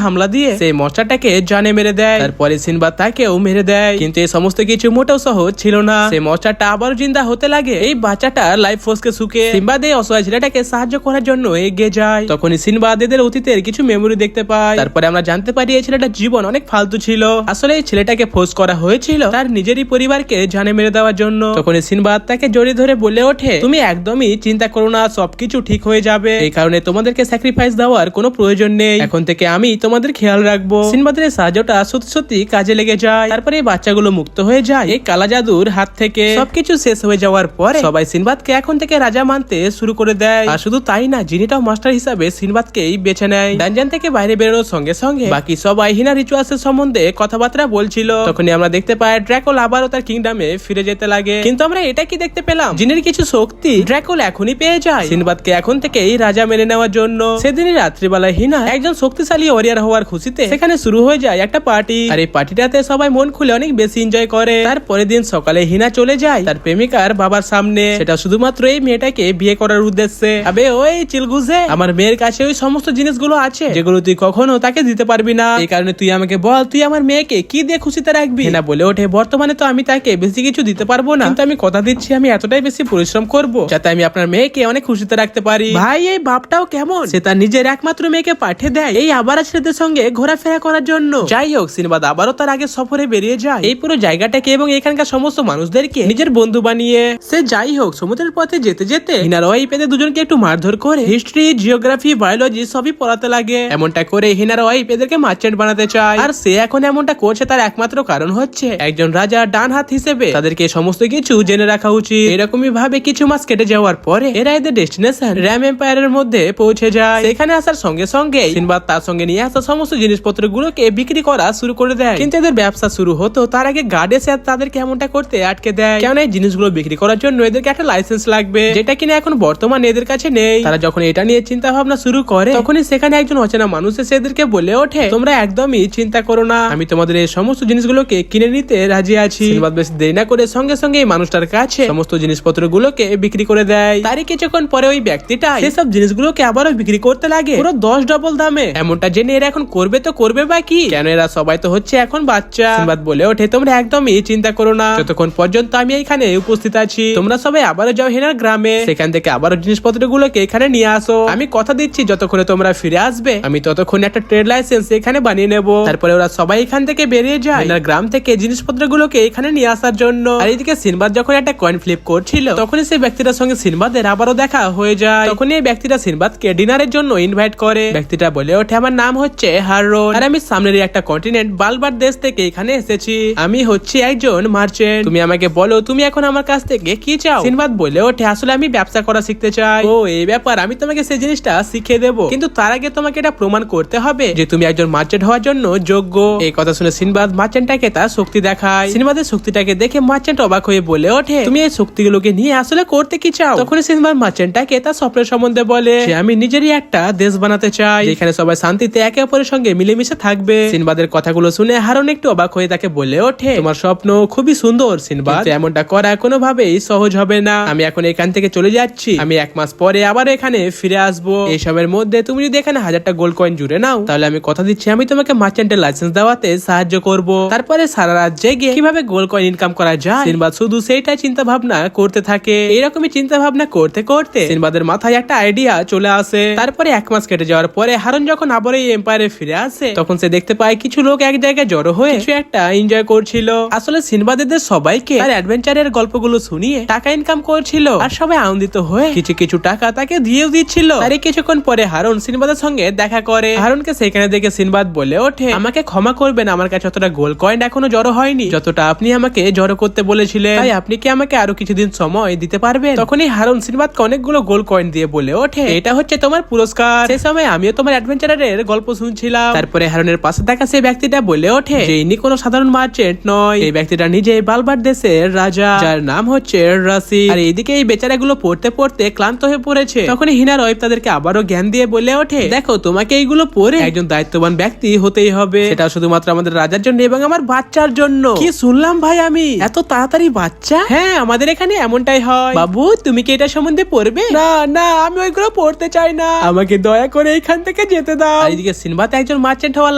হামলা দিয়ে সেই মনস্টারটাকে জানে মেরে দেয়। তারপরে সিনবাদ তাকেও মেরে দেয়, কিন্তু এই সমস্ত কিছু মোটেও সহজ ছিল না। সেই মনস্টারটা আবার জিন্দা হতে লাগে এই বাচ্চাটার লাইফ ফোর্সকে শুকে। সিনবাদ এই অসহায় ছেলেটাকে সাহায্য করার জন্য এগিয়ে যায়। তখনই সিনবাদ এদের অতীতের কিছু মেমোরি দেখতে পায়। তারপরে আমরা জানতে পারি এই ছেলেটার জীবন অনেক ফালতু ছিল। আসলে এই ছেলেটাকে ফোর্স করা হয়েছিল তার নিজেরই পরিবারকে জানে মেরে দেওয়ার জন্য। তখনই সিনবাদ তাকে জড়িয়ে ধরে বলে ওঠে, তুমি একদমই চিন্তা করো না, সবকিছু ঠিক হয়ে যাবে। এই কারণে তোমাদেরকে স্যাক্রিফাইস দেওয়ার কোনো প্রয়োজন নেই, এখন থেকে আমি তোমাদের খেয়াল রাখবো। সিনবাদের এই সাহায্যটা সত্যি সত্যি কাজে লেগে যায়। তারপরে এই বাচ্চাগুলো মুক্ত হয়ে যায় এই কালা জাদুর হাত থেকে। সবকিছু শেষ হয়ে যাওয়ার পরে সবাই সিনবাদকে এখন থেকে রাজা মানতে শুরু করে দেয়। আর শুধু তাই না, জিনিটাও মাস্টার হিসাবে সিনবাদকেই বেছে নেয়। ডানজন থেকে বাইরে বেরোনোর সঙ্গে সঙ্গে বাকি সবাই হিনা রিচুয়ালসের সম্বন্ধে কথাবার্তা বলছিল। তখনই আমরা দেখতে পাই ড্রাকুল আবারও তার কিংডমে ফিরে যেতে লাগে। কিন্তু আমরা এটা কি দেখতে পেলাম, জিনের কিছু শক্তি ড্রাকুল এখনই পেয়ে যায় সিনবাদকে এখন থেকেই রাজা মেনে নেওয়ার জন্য। সেদিনই রাত্রিবেলায় হিনা একজন শক্তিশালী ওয়ারিয়ার হওয়ার খুশিতে সেখানে শুরু হয়ে যায় একটা পার্টি। আর এই পার্টিটাতে সবাই মন খুলে অনেক বেশি এনজয় করে। তারপরের দিন সকালে হিনা চলে যায় তার প্রেমিকার বাবার সামনে, সেটা শুধুমাত্র এই মেয়েটাকে বিয়ে করার উদ্দেশ্যে। আবে ওই চিলগুজে, আমার মেয়ের কাছে ওই সমস্ত জিনিসগুলো আছে যেগুলো তুই কখনো তাকে দিতে পারবি না, এই কারণে তুই আমাকে বল তুই আমার মেয়েকে কি দিয়ে খুশিতে রাখবি। হিনা বলে ওঠে, বর্তমানে তো আমি তাকে বেশি কিছু দিতে পারবো না, কিন্তু আমি কথা দিচ্ছি আমি এতটাই বেশি পরিশ্রম করব যাতে আমি আপনার মেয়েকে অনেক খুশিতে রাখতে পারি। ভাই এই বাপটাও কেমন, সে তার নিজের একমাত্র মেয়েকে পাঠিয়ে দেয় এই আবারা ছেলেদের সঙ্গে ঘোরাফেরা করার জন্য। যাই হোক, সিনবাদ আবারও তার আগে সফরে বেরিয়ে যায় এই পুরো জায়গাটাকে এবং এখানকার সমস্ত মানুষদেরকে নিজের বন্ধু বানিয়ে। সে যাই হোক সমুদ্রের পথে যেতে যেতে হিনার ওয়াইফ এদের দুজনকে একটু মারধর করে হিস্ট্রি, জিওগ্রাফি, বায়োলজি সবই পড়াতে লাগে। এমনটা করে হিনার ওয়াইফ এদেরকে মার্চেন্ট বানাতে চায়। আর সে এখন এমনটা করছে তার একমাত্র কারণ হচ্ছে একজন রাজা ডান হাত হিসেবে তাদেরকে সমস্ত কিছু জেনে রাখা উচিত। এরকমই ভাবে কিছু মাস কেটে যাওয়ার পরে এরা এদের ডেস্টিনেশন র্যাম এম্পায়ারের মধ্যে পৌঁছে যায়। সেখানে আসার সঙ্গে সঙ্গে সিনবাদ তার সঙ্গে নিয়ে আসা সমস্ত জিনিসপত্র গুলোকে বিক্রি করা শুরু করে দেয়। কিন্তু এদের ব্যবসা শুরু হতো তার আগে গার্ড এসে তাদেরকে এমনটা করতে আটকে দেয়, কেন এই জিনিসগুলো বিক্রি করার জন্য এদেরকে একটা লাইসেন্স লাগবে, যেটা কিনা এখন বর্তমানে এদের কাছে নেই। তারা যখন এটা নিয়ে চিন্তা ভাবনা শুরু করে তখনই সেখানে একজন অচেনা মানুষ এসে এদেরকে বলে ওঠে, তোমরা একদমই চিন্তা করো না, আমি তোমাদের এই সমস্ত জিনিসগুলোকে কিনে নিতে রাজি আছি। সিনবাদ বেশি দেরি না করে সঙ্গে সঙ্গে এই মানুষটার কাছে সমস্ত জিনিসপত্র গুলোকে বিক্রি করে দেয়। তারই কিছুক্ষণ পরে ওই ব্যক্তিটা সেসব জিনিসগুলোকে আবারও বিক্রি করতে লাগে পুরো 10 ডবল দামে। এমনটা জেনে এরা এখন করবে তো করবে বা কি, কেন এরা সবাই তো হচ্ছে এখন বাচ্চা। সিনবাদ বলে ওঠে, তোমরা একদমই চিন্তা করো না, যতক্ষণ পর্যন্ত আমি এখানে উপস্থিত আছি তোমরা সবাই আবারও যাও হিনার গ্রামে, সেখান থেকে আবারও জিনিসপত্র গুলোকে এখানে নিয়ে আসো। আমি কথা দিচ্ছি যতক্ষণে তোমরা ফিরে আসবে আমি ততক্ষণ একটা ট্রেড লাইসেন্স এখানে বানিয়ে নেব। তারপরে ওরা সবাই এখান থেকে বেরিয়ে যায় হিনার গ্রাম থেকে জিনিসপত্র গুলোকে এখানে নিয়ে আসার জন্য। আর এদিকে সিনবাদ যখন একটা কয়েন ফ্লিপ করছিল তখনই সেই ব্যক্তিটার সঙ্গে সিনবাদের আবারও দেখা হয়ে যায়। তখনই এই ব্যক্তিটা সিনবাদকে ডিনারের জন্য ইনভাইট করে। ব্যক্তিটা বলে ওঠে, আমার নাম হচ্ছে হাররন আর আমি সামনের একটা কন্টিনেন্ট বালবার দেশ থেকে এখানে এসেছি, আমি হচ্ছে একজন মার্চেন্ট। তুমি আমাকে বলো তুমি এখন আমার কাছ থেকে কি চাও? সিনবাদ বলে ওঠে, আসলে আমি ব্যবসা করা শিখতে চাই। ও এই ব্যাপার, আমি তোমাকে সেই জিনিসটা শিখিয়ে দেবো, কিন্তু তার আগে তোমাকে এটা প্রমাণ করতে হবে যে তুমি একজন মার্চেন্ট হওয়ার জন্য যোগ্য। এই কথা শুনে সিনবাদ মার্চেন্টটাকে তার শক্তি দেখায়। সিনবাদের শক্তিটাকে দেখে মার্চেন্ট অবাক হয়ে বলে ওঠে, তুমি এই শক্তিগুলোকে নিয়ে আসলে করতে কি চাও? তখন সিনবাদ মার্চেন্টটাকে তার স্বপ্নের সম্বন্ধে বলে যে আমি নিজেরই একটা দেশ বানাতে চাই যেখানে সবাই শান্তিতে একে অপরের সঙ্গে মিলেমিশে থাকবে। সিনবাদের কথাগুলো শুনে হারুন একটু অবাক হয়ে তাকে বলে ওঠে, তোমার স্বপ্ন খুবই সুন্দর সিনবাদ, এমনটা করা কোনোভাবেই সহজ হবে না। আমি এখন এখান থেকে চলে যাচ্ছি, আমি 1 মাস পরে আবার এখানে ফিরে আসবো। এইসবের মধ্যে তুমি যদি এখানে 1000টা গোল্ড কয়েন জুড়ে নাও তাহলে আমি কথা দিচ্ছি আমি তোমাকে মার্চেন্টের লাইসেন্স দেওয়াতে সাহায্য করব। তারপরে সারা রাত জেগে কিভাবে গোল্ড কয়েন ইনকাম করা যায় সিনবাদ শুধু সেইটাই চিন্তা ভাবনা করতে থাকে। এইরকমই চিন্তা ভাবনা করতে করতে সিনবাদের মাথায় একটা আইডিয়া চলে আসে। তারপরে 1 মাস কেটে যাওয়ার পরে হারুন যখন আবার এই এম্পায়ারে ফিরে আসে তখন সে দেখতে পায় কিছু লোক এক জায়গায় জড়ো হয়ে কিছু একটা এনজয় করছিল। আসলে সিনবাদের সবাইকে তার অ্যাডভেঞ্চারের গল্পগুলো শুনিয়ে টাকা ইনকাম করছিল আর সবাই আনন্দিত হয়ে কিছু কিছু টাকা তাকে দিয়েও দিচ্ছিল। তারই কিছুক্ষণ পরে হারুন সিনবাদের সঙ্গে দেখা করে। হারুনকে সেখানে দেখে সিনবাদ বলে ওঠে, আমাকে ক্ষমা করবেন, আমার কাছে অতটা গোল্ড কয়েন এখনো জড়ো হয়নি যতটা আপনি আমাকে জড়ো করতে বলেছিলেন, তাই আপনি কি আমাকে আরো কিছুদিন সময় দিতে পারবেন? তখনই হারুন সিনবাদকে অনেকগুলো গোল্ড কয়েন দিয়ে বলে ওঠে, এটা হচ্ছে তোমার পুরস্কার, সেই সময় আমিও তোমার অ্যাডভেঞ্চারের গল্প শুনছিলাম। তারপরে হারুনের পাশে থাকা সেই ব্যক্তিটা বলে ওঠে যে ইনি কোনো সাধারণ মার্চেন্ট নয়, এই ব্যক্তিটা নিজেই বালবার দেশের রাজা যার নাম হচ্ছে রাশি। আর এইদিকে এই বেচারাগুলো পড়তে পড়তে ক্লান্ত হয়ে পড়েছে। তখনই হিনার ওয়াইফ তাদেরকে আবারও জ্ঞান দিয়ে বলে ওঠে, দেখো তোমাকে এইগুলো পড়ে একজন দায়িত্ববান ব্যক্তি হতেই হবে, সেটা শুধুমাত্র আমাদের রাজার জন্য এবং আমার বাচ্চার জন্য। কি শুনলাম ভাই আমি, এত তাড়াতাড়ি বাচ্চা? হ্যাঁ আমাদের এখানে এমনটাই হয়। বাবু তুমি কি এটা সম্বন্ধে পড়বে? না না আমি ওইগুলো পড়তে চাই না, আমাকে দয়া করে এখান থেকে যেতে দাও। এইদিকে সিনবাদ একজন মার্চেন্ট হওয়ার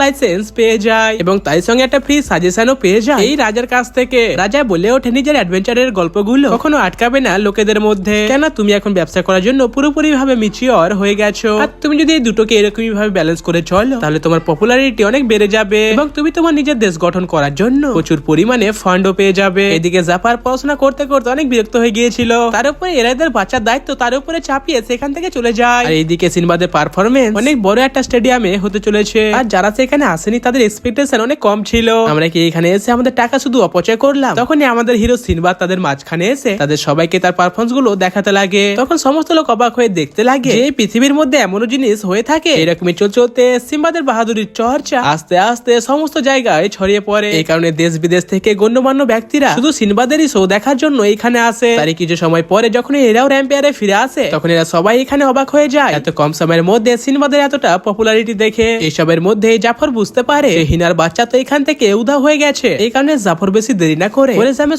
লাইসেন্স পেয়ে যায় এবং তাই সঙ্গে একটা ফ্রি সাজেশনও পেয়ে যায় এই রাজার কাছ থেকে। রাজা বলে ওঠে, নিজের অ্যাডভেঞ্চারের গল্পগুলো কখনো আটকাবে না লোকেদের মধ্যে, কেন তুমি এখন ব্যবসা করার জন্য পুরোপুরি ভাবে মিচিওর হয়ে গেছো। আর তুমি যদি এই দুটোকে এরকমই ভাবে ব্যালেন্স করে চলো তাহলে তোমার পপুলারিটি অনেক বেড়ে যাবে এবং তুমি তোমার নিজের দেশ গঠন করার জন্য প্রচুর পরিমাণে ফান্ডও পেয়ে যাবে। এদিকে জাফার পড়াশোনা করতে করতে অনেক বিরক্ত হয়ে গিয়েছিল, তার উপরে এরাদের বাচ্চার দায়িত্ব তার উপরে চাপিয়ে সেখান থেকে চলে যায়। আর এইদিকে সিনবাদের পারফরমেন্স অনেক বড় একটা স্টেডিয়ামে হতে চলেছে আর যারা সেখানে আসেনি তাদের এক্সপেকটেশন অনেক কম ছিল। আমরা কি এখানে এসে আমাদের টাকা শুধু অপচয় করলাম? তখনই আমাদের হিরো সিনবাদ তাদের মাঝখানে এসে তাদের সবাইকে তার পারফরমেন্স গুলো দেখাতে লাগে। তখন সমস্ত লোক অবাক হয়ে দেখতে লাগে যে পৃথিবীর মধ্যে এমনও জিনিস হয়ে থাকে। এরকমই চলতে সিনবাদের বাহাদুরির চর্চা আস্তে আস্তে সমস্ত জায়গায় ছড়িয়ে পড়ে। এই কারণে দেশ বিদেশ থেকে গণ্যমান্য ব্যক্তিরা শুধু সিনবাদেরই শো দেখার জন্য এখানে আসে। তারই কিছু সময় পরে যখন এরাও র্যাম্পিয়ারে ফিরে আসে তখন এরা সবাই এখানে অবাক হয়ে যায় এত কম সময়ের মধ্যে সিনবাদের এতটা পপুলারিটি দেখে। এইসবের মধ্যে জাফর বুঝতে পারে হিনার বাচ্চা তো এখান থেকে উধাও হয়ে গেছে। এই কারণে জাফর বেশি দেরি না করে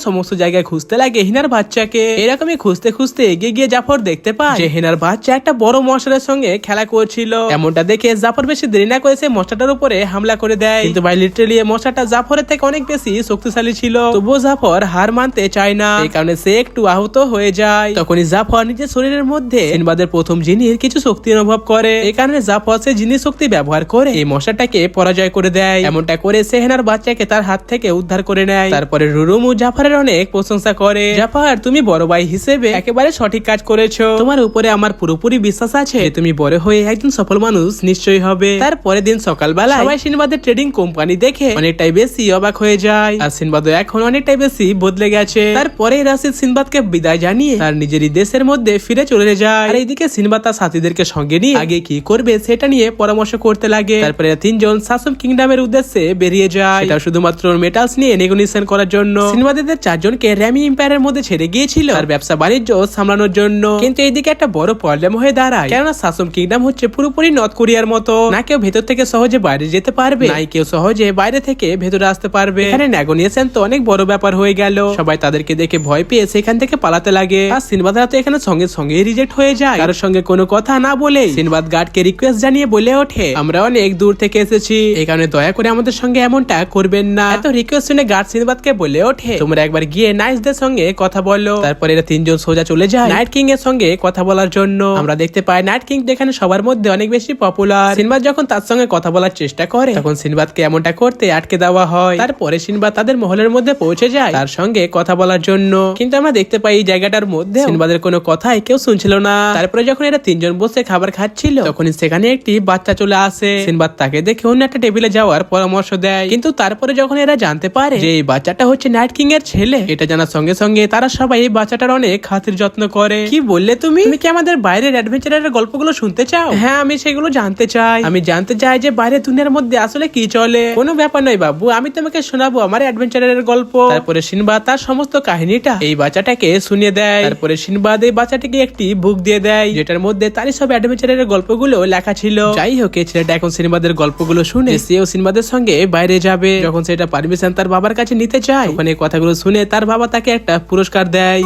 সমস্ত জায়গায় খুঁজতে লাগে হিনার বাচ্চাকে। এরকমই খুঁজতে খুঁজতে এগিয়ে গিয়ে জাফর দেখতে পায় যে হিনার বাচ্চা একটা বড় মশারের সঙ্গে খেলা করছিল। এমনটা দেখে জাফর বেশি দেরি না করে সে মশাটার উপরে হামলা করে দেয়, কিন্তু ভাই লিটারালি মশাটা জাফরের থেকে অনেক বেশি শক্তিশালী ছিল। তবুও জাফর হার মানতে চায় না, এই কারণে সে একটু আহত হয়ে যায়। তখনই জাফর নিজের শরীরের মধ্যে সিনবাদের প্রথম জিনির কিছু শক্তি শক্তি অনুভব করে। এই কারণে জাফর সে জিনি শক্তি ব্যবহার করে এই মশাটাকে পরাজয় করে দেয়। এমনটা করে সেহেনার বাচ্চাকে তার হাত থেকে উদ্ধার করে নেয়। তারপরে রুরুমু জাফরের অনেক প্রশংসা করে। জাফর, তুমি বড় ভাই হিসেবে একেবারে সঠিক কাজ করেছো। তোমার উপরে আমার পুরোপুরি বিশ্বাস আছে যে তুমি বড় হয়ে একজন সফল মানুষ নিশ্চয়ই হবে। তারপরের দিন সকালবেলা সবাই সিনবাদের ট্রেডিং কোম্পানি দেখে অনেকটাই বেশি অবাক হয়ে যায়। আর সিনবাদও এখন অনেকটাই বেশি বদলে গেছে। তারপরে রাশিদ সিনবাদকে বিদায় জানিয়ে তার নিজেরই দেশের মধ্যে ফিরে চলে যায়। আর এইদিকে সিনবাদ তার সাথীদেরকে সঙ্গে নিয়ে আগে কি করবে সেটা নিয়ে পরামর্শ করতে লাগে। তারপরে তিনজন শাসন কিংডমের উদ্দেশ্যে বেরিয়ে যায়, এটা শুধুমাত্র মেটালস নিয়ে নেগোসিয়েশন করার জন্য। সিনবাদের চারজনকে র্যামি এম্পায়ারের মধ্যে ছেড়ে গিয়েছিল আর ব্যবসা বাণিজ্য সামলানোর জন্য। কিন্তু এইদিকে একটা বড় প্রবলেম হয়ে দাঁড়ায়, কেননা শাসন কিংডম হচ্ছে পুরোপুরি নর্থ কোরিয়ার মতো। না কেউ ভেতর থেকে সহজে বাইরে যেতে পারবে, নাই কেউ সহজে বাইরে থেকে ভেতরে আসতে পারবে। এখানে নেগোসিয়েশন তো অনেক বড় ব্যাপার হয়ে গেল। সবাই তাদেরকে দেখে ভয় পেয়ে সেখান থেকে পালাতে লাগে। আর সিনবাদরা তো এখানে সঙ্গে সঙ্গে রিজেক্ট হয়ে যায়। কারোর সঙ্গে কোনো কথা না বলে সিনবাদ গার্ডকে রিকোয়েস্ট জানিয়ে বলে ওঠে, আমরা অনেক দূর থেকে এসেছি, এই কারণে দয়া করে আমাদের সঙ্গে এমনটা করবেন না। এত রিকোয়েস্ট শুনে গার্ড সিনবাদকে বলে ওঠে, তোমরা একবার গিয়ে নাইটসদের সঙ্গে কথা বলো। তারপরে এরা তিনজন সোজা চলে যায় নাইট কিং এর সঙ্গে কথা বলার জন্য। আমরা দেখতে পাই নাইট কিং এখানে সবার মধ্যে অনেক বেশি পপুলার। সিনবাদ যখন তার সঙ্গে কথা বলার চেষ্টা করে তখন সিনবাদকে এমনটা করতে আটকে দেওয়া হয়। তারপরে সিনবাদ তাদের মহলের মধ্যে পৌঁছে যায় তার সঙ্গে কথা বলার জন্য। কিন্তু আমরা দেখতে পাই এই জায়গাটার মধ্যে সিনবাদের কোনো কথাই কেউ শুনছিল না। তারপরে যখন এরা তিনজন বসে খাবার খাচ্ছিল তখনই সেখানে একটি বাচ্চা চলে আসে। সিনবাদ তাকে দেখে অন্য একটা টেবিলে যাওয়ার পরামর্শ দেয়। কিন্তু তারপরে যখন এরা জানতে পারে যে এই বাচ্চাটা হচ্ছে নাইট কিং এর ছেলে, এটা জানার সঙ্গে সঙ্গে তারা সবাই এই বাচ্চাটার অনেক খাতির যত্ন করে। কি বললে তুমি কি আমাদের বাইরের অ্যাডভেঞ্চারের গল্পগুলো শুনতে চাও? হ্যাঁ, আমি সেগুলো জানতে চাই। আমি জানতে চাই যে বাইরের দুনিয়ার মধ্যে আসলে কি চলে। কোনো ব্যাপার নয় বাবু, আমি তোমাকে শোনাবো আমার অ্যাডভেঞ্চারের গল্প। তারপরে সিনবাদ তার সমস্ত কাহিনীটা এই বাচ্চাটাকে শুনিয়ে দেয়। তারপরে সিনবাদ এই বাচ্চাটাকে একটি বুক দিয়ে দেয় যেটার মধ্যে তারই সব অ্যাডভেঞ্চারের গল্পগুলো লেখা ছিল। যাই হোক, এই ছেলেটা এখন সিনবাদের গল্পগুলো শুনে সেও সিনবাদের সঙ্গে বাইরে যাবে। যখন সেটা পারমিশন তার বাবার কাছে নিতে চায় তখন এই কথাগুলো শুনে তার বাবা তাকে একটা পুরস্কার দেয়।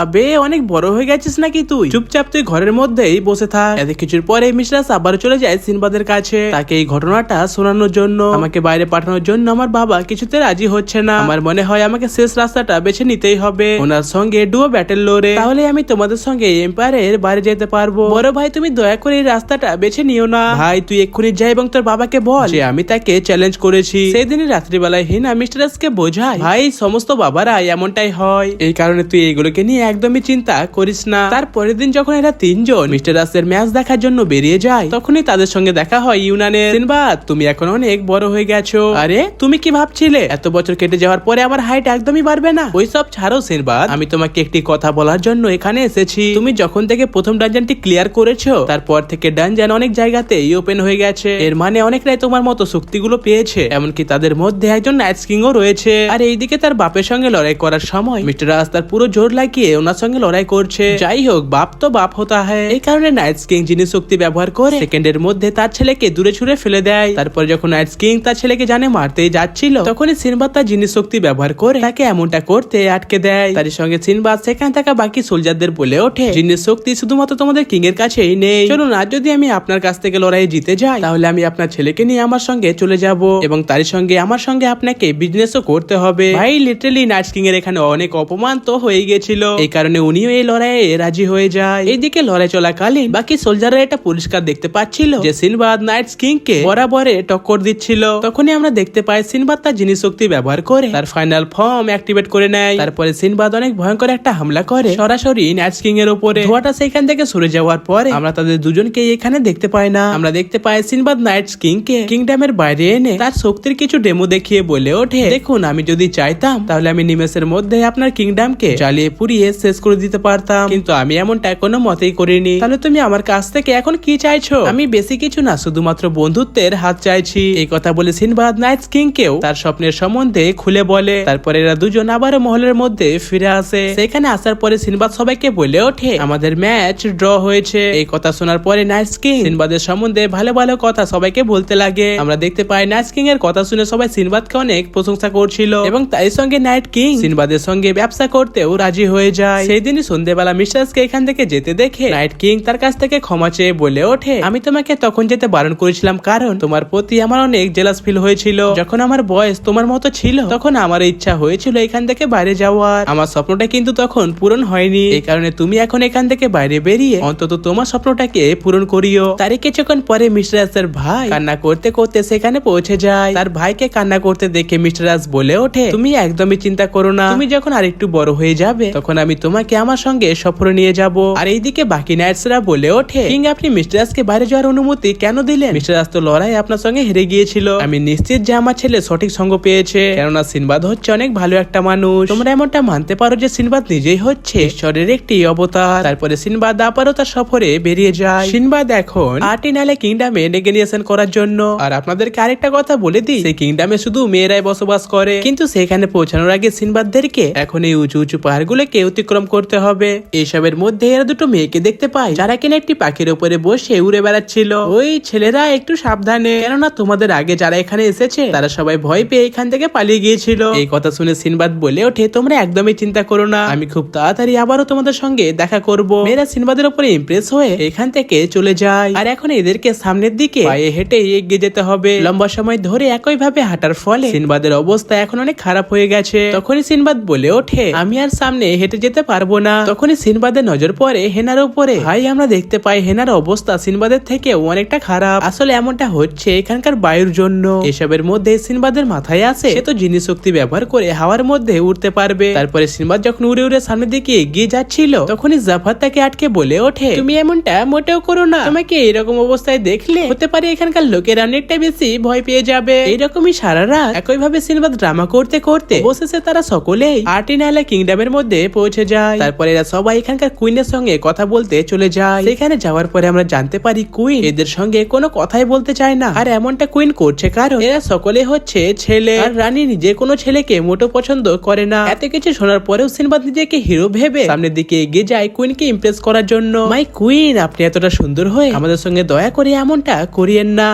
আবে, অনেক বড় হয়ে গেছিস নাকি তুই? চুপচাপ তুই ঘরের মধ্যেই বসে থাক। এত কিছুর পরে মিশরাস আবার চলে যায় সিনবাদের কাছে তাকে এই ঘটনাটা শোনানোর জন্য। আমাকে বাইরে পাঠানোর জন্য আমার বাবা কিছুতে রাজি হচ্ছে না। আমার মনে হয় আমাকে শেষ রাস্তাটা বেছে নিতেই হবে, ওনার সঙ্গে ডুও ব্যাটেল লড়ে। তাহলে আমি তোমাদের সঙ্গে এম্পায়ারের বাইরে যেতে পারবো। বড় ভাই, তুমি দয়া করে এই রাস্তাটা বেছে নিও না। ভাই, তুই এক্ষুনি যা এবং তোর বাবাকে বল যে আমি তাকে চ্যালেঞ্জ করেছি। সেদিনই রাত্রিবেলায় হিনা মিস্টারাসকে বোঝায়, ভাই সমস্ত বাবারা এমনটাই হয়, এই কারণে তুই এইগুলোকে নিয়ে একদমই চিন্তা করিস না। তারপরের দিন যখন এরা তিনজন মিস্টার রাসের ম্যাচ দেখার জন্য বেরিয়ে যায় তখনই তাদের সঙ্গে দেখা হয় ইউনানের। সিনবাদ, তুমি এখন অনেক বড় হয়ে গেছো। আরে, তুমি কি ভাবছিলে এত বছর কেটে যাওয়ার পরে আমার হাইট একদমই বাড়বে না? ওইসব ছাড়ো সিনবাদ, আমি তোমাকে একটি কথা বলার জন্য এখানে এসেছি। তুমি যখন থেকে প্রথম ডানজনটি ক্লিয়ার করেছো তারপর থেকে ডানজন অনেক জায়গাতেই ওপেন হয়ে গেছে। এর মানে অনেকটাই তোমার মতো শক্তিগুলো পেয়েছে, এমনকি তাদের মধ্যে একজন নাইট কিংও রয়েছে। আর এইদিকে তার বাপের সঙ্গে লড়াই করার সময় মিস্টার রাস তার পুরো জোর লাগিয়ে ওনার সঙ্গে লড়াই করছে। যাই হোক, বাপ তো বাপ হতা হয়। এই কারণে নাইট কিং জিনিস শক্তি ব্যবহার করে সেকেন্ডের মধ্যে তার ছেলেকে দূরে ছুড়ে ফেলে দেয়। তারপর যখন নাইট কিং তার ছেলেকে জানে মারতেই যাচ্ছিল তখনই সিনবাদ তার জিনিস শক্তি ব্যবহার করে তাকে এমনটা করতে আটকে দেয়। তার সঙ্গে সিনবাদ সেখানে থাকা বাকি সোলজারদের বলে ওঠে, জিনিস শক্তি শুধুমাত্র তোমাদের কিং এর কাছেই নেই। চলুন, আর যদি আমি আপনার কাছ থেকে লড়াই জিতে যাই তাহলে আমি আপনার ছেলেকে নিয়ে আমার সঙ্গে চলে যাব এবং তার সঙ্গে আমার সঙ্গে আপনাকে বিজনেসও করতে হবে। ভাই, লিটারালি নাইট কিং এর এখানে অনেক অপমান তো হয়ে গেছিল, এই কারণে উনিও এই লড়াইয়ে রাজি হয়ে যায়। এইদিকে লড়াই চলাকালীন বাকি সোলজাররা এটা পরিষ্কার দেখতে পাচ্ছিল যে সিনবাদ নাইট কিং কে বরাবরে টক্কর দিচ্ছিল। তখনই আমরা দেখতে পাই সিনবাদ তার জিনিস শক্তি ব্যবহার করে তার ফাইনাল ফর্ম অ্যাক্টিভেট করে নেয়। তারপরে সিনবাদ অনেক ভয়ঙ্কর একটা হামলা করে সরাসরি নাইট কিং এর উপরে। ধোঁয়াটা সেখান থেকে সরে যাওয়ার পরে আমরা তাদের দুজনকে এখানে দেখতে পাই না। আমরা দেখতে পাই সিনবাদ নাইট কিং কে কিংডমের বাইরে এনে তার শক্তির কিছু ডেমো দেখিয়ে বলে ওঠে, দেখুন, আমি যদি চাইতাম তাহলে আমি নিমেষের মধ্যে আপনার কিংডমকে জ্বালিয়ে পুড়িয়ে শেষ করে দিতে পারতাম, কিন্তু আমি এমনটা কোনো মতেই করিনি। তাহলে তুমি আমার কাছ থেকে এখন কি চাইছো? আমি বেশি কিছু না, শুধুমাত্র বন্ধুত্বের হাত চাইছি। এই কথা বলে সিনবাদ নাইট কিং কেও তার স্বপ্নের সম্বন্ধে খুলে বলে। তারপরে এরা দুজন আবারও মহলের মধ্যে ফিরে আসে। সেখানে আসার পরে সিনবাদ সবাইকে বলে ওঠে, আমাদের ম্যাচ ড্র হয়েছে। এই কথা শোনার পরে নাইট কিং সিনবাদের সম্বন্ধে ভালো ভালো কথা সবাইকে বলতে লাগে। আমরা দেখতে পাই নাইট কিং এর কথা শুনে সবাই সিনবাদকে অনেক প্রশংসা করছিল এবং তাই সঙ্গে নাইট কিং সিনবাদের সঙ্গে ব্যবসা করতেও রাজি হয়ে যায়। সেই দিনই সন্ধ্যেবেলা মিস্টারকে এখান থেকে যেতে দেখে নাইট কিং তার কাছ থেকে ক্ষমা চেয়ে বলে ওঠে, আমি তোমাকে তখন যেতে বারণ করেছিলাম কারণ তোমার প্রতি আমার অনেক জেলাস ফিল হয়েছিল। যখন আমার বয়স তোমার মতো ছিল তখন আমার ইচ্ছা হয়েছিল এখান থেকে বাইরে যাওয়ার। আমার স্বপ্নটা কিন্তু তখন পূরণ হয়নি, এই কারণে তুমি এখন এখান থেকে বাইরে বেরিয়ে অন্তত তোমার স্বপ্নটাকে পূরণ করিও। তারই কিছুক্ষণ পরে মিস্টার রাজের ভাই কান্না করতে করতে সেখানে পৌঁছে যায়। তার ভাইকে কান্না করতে দেখে মিস্টার রাজ বলে ওঠে, তুমি একদমই চিন্তা করো না, তুমি যখন আরেকটু বড় হয়ে যাবে তখন আমি তোমাকে আমার সঙ্গে সফরে নিয়ে যাব। আর এইদিকে বাকি নাইটসরা বলে ওঠে, কিং আপনি মিস্টার রাজকে বাইরে যাওয়ার অনুমতি কেন দিলেন? মিস্টার রাজ তো লড়াই আপনার সঙ্গে হেরে গিয়েছিল। আমি নিশ্চিত যে আমার ছেলে সঠিক সঙ্গ পেয়েছে, কেননা সিনবাদ হচ্ছে অনেক ভালো একটা মানুষ। তোমরা এমনটা মানতে পারো যে সিনবাদ নিজেই হচ্ছে ঈশ্বরের একটি অবতার। তারপরে সিনবাদ আবারও তার সফরে বেরিয়ে যায়। সিনবাদ এখন আর্টিনালে কিংডমে নেগোসিয়েশন করার জন্য। আর আপনাদেরকে আরেকটা কথা বলে দিই, সেই কিংডমে শুধু মেয়েরাই বসবাস করে, কিন্তু সেখানে পৌঁছানোর আগে সিনবাদদেরকে এখন এই উঁচু উঁচু পাহাড়গুলোকে অতিক্রম করতে হবে। এইসবের মধ্যে এরা দুটো মেয়েকে দেখতে পায় যারা কিনা একটি পাখির উপরে বসে উড়ে বেড়াচ্ছিল। ওই ছেলেরা একটু সাবধানে, কেননা তোমাদের আগে যারা এখানে এসেছে তারা সবাই ভয় পেয়ে এখান থেকে পালিয়ে গিয়েছিল। এই কথা শুনে সিনবাদ বলে ওঠে, তোমরা একদমই চিন্তা করো না, আমি খুব তাড়াতাড়ি আবারও তোমাদের সঙ্গে দেখা করব। মেয়েরা সিনবাদের উপরে ইমপ্রেস হয়ে এখান থেকে চলে যায়। আর এখন এদেরকে সামনের দিকে পায়ে হেঁটে এগিয়ে যেতে হবে। লম্বা সময় ধরে একই ভাবে হাঁটার ফলে সিনবাদের অবস্থা এখন অনেক খারাপ হয়ে গেছে। তখনই সিনবাদ বলে ওঠে, আমি আর সামনে হেঁটে যেতে পারবো না। তখনই সিনবাদের নজর পড়ে হেনার উপরে। ভাই আমরা দেখতে পাই হেনার অবস্থা সিনবাদের থেকে অনেকটা খারাপ। আসলে এমনটা হচ্ছে এখানকার বায়ুর জন্য। এসবের মধ্যে সিনবাদের মাথায় আসে সে তো জিনিস শক্তি ব্যবহার করে হাওয়ার মধ্যে উঠতে পারবে। তারপরে সিনবাদ যখন উড়ে উড়ে সামনের দিকে এগিয়ে যাচ্ছিল তখনই জাফর তাকে আটকে বলে ওঠে, তুমি এমনটা মোটেও করো না, তোমাকে এরকম অবস্থায় দেখলে হতে পারে এখানকার লোকেরা অনেকটা বেশি ভয় পেয়ে যাবে। এইরকমই সারা রাত একইভাবে সিনবাদ ড্রামা করতে করতে অবশেষে তারা সকলেই আর্টিনালা কিংডমের মধ্যে পৌঁছে যায়। তারপরে এরা সবাই এখানকার কুইনের সঙ্গে কথা বলতে চলে যায়। সেখানে যাওয়ার পরে আমরা জানতে পারি কুইন এদের সঙ্গে কোনো কথাই বলতে চায় না। আর এমনটা কুইন করছে কারণ এরা সকলে হচ্ছে ছেলে, আর রানী নিজে কোনো ছেলেকে মোটো পছন্দ করে না। এত কিছু শোনার পরেও সিনবাদ নিজেকে হিরো ভেবে সামনের দিকে এগিয়ে যায় কুইনকে ইমপ্রেস করার জন্য। মাই কুইন আপনি এতটা সুন্দর হয়ে আমাদের সঙ্গে দয়া করে এমনটা করিয়েন না।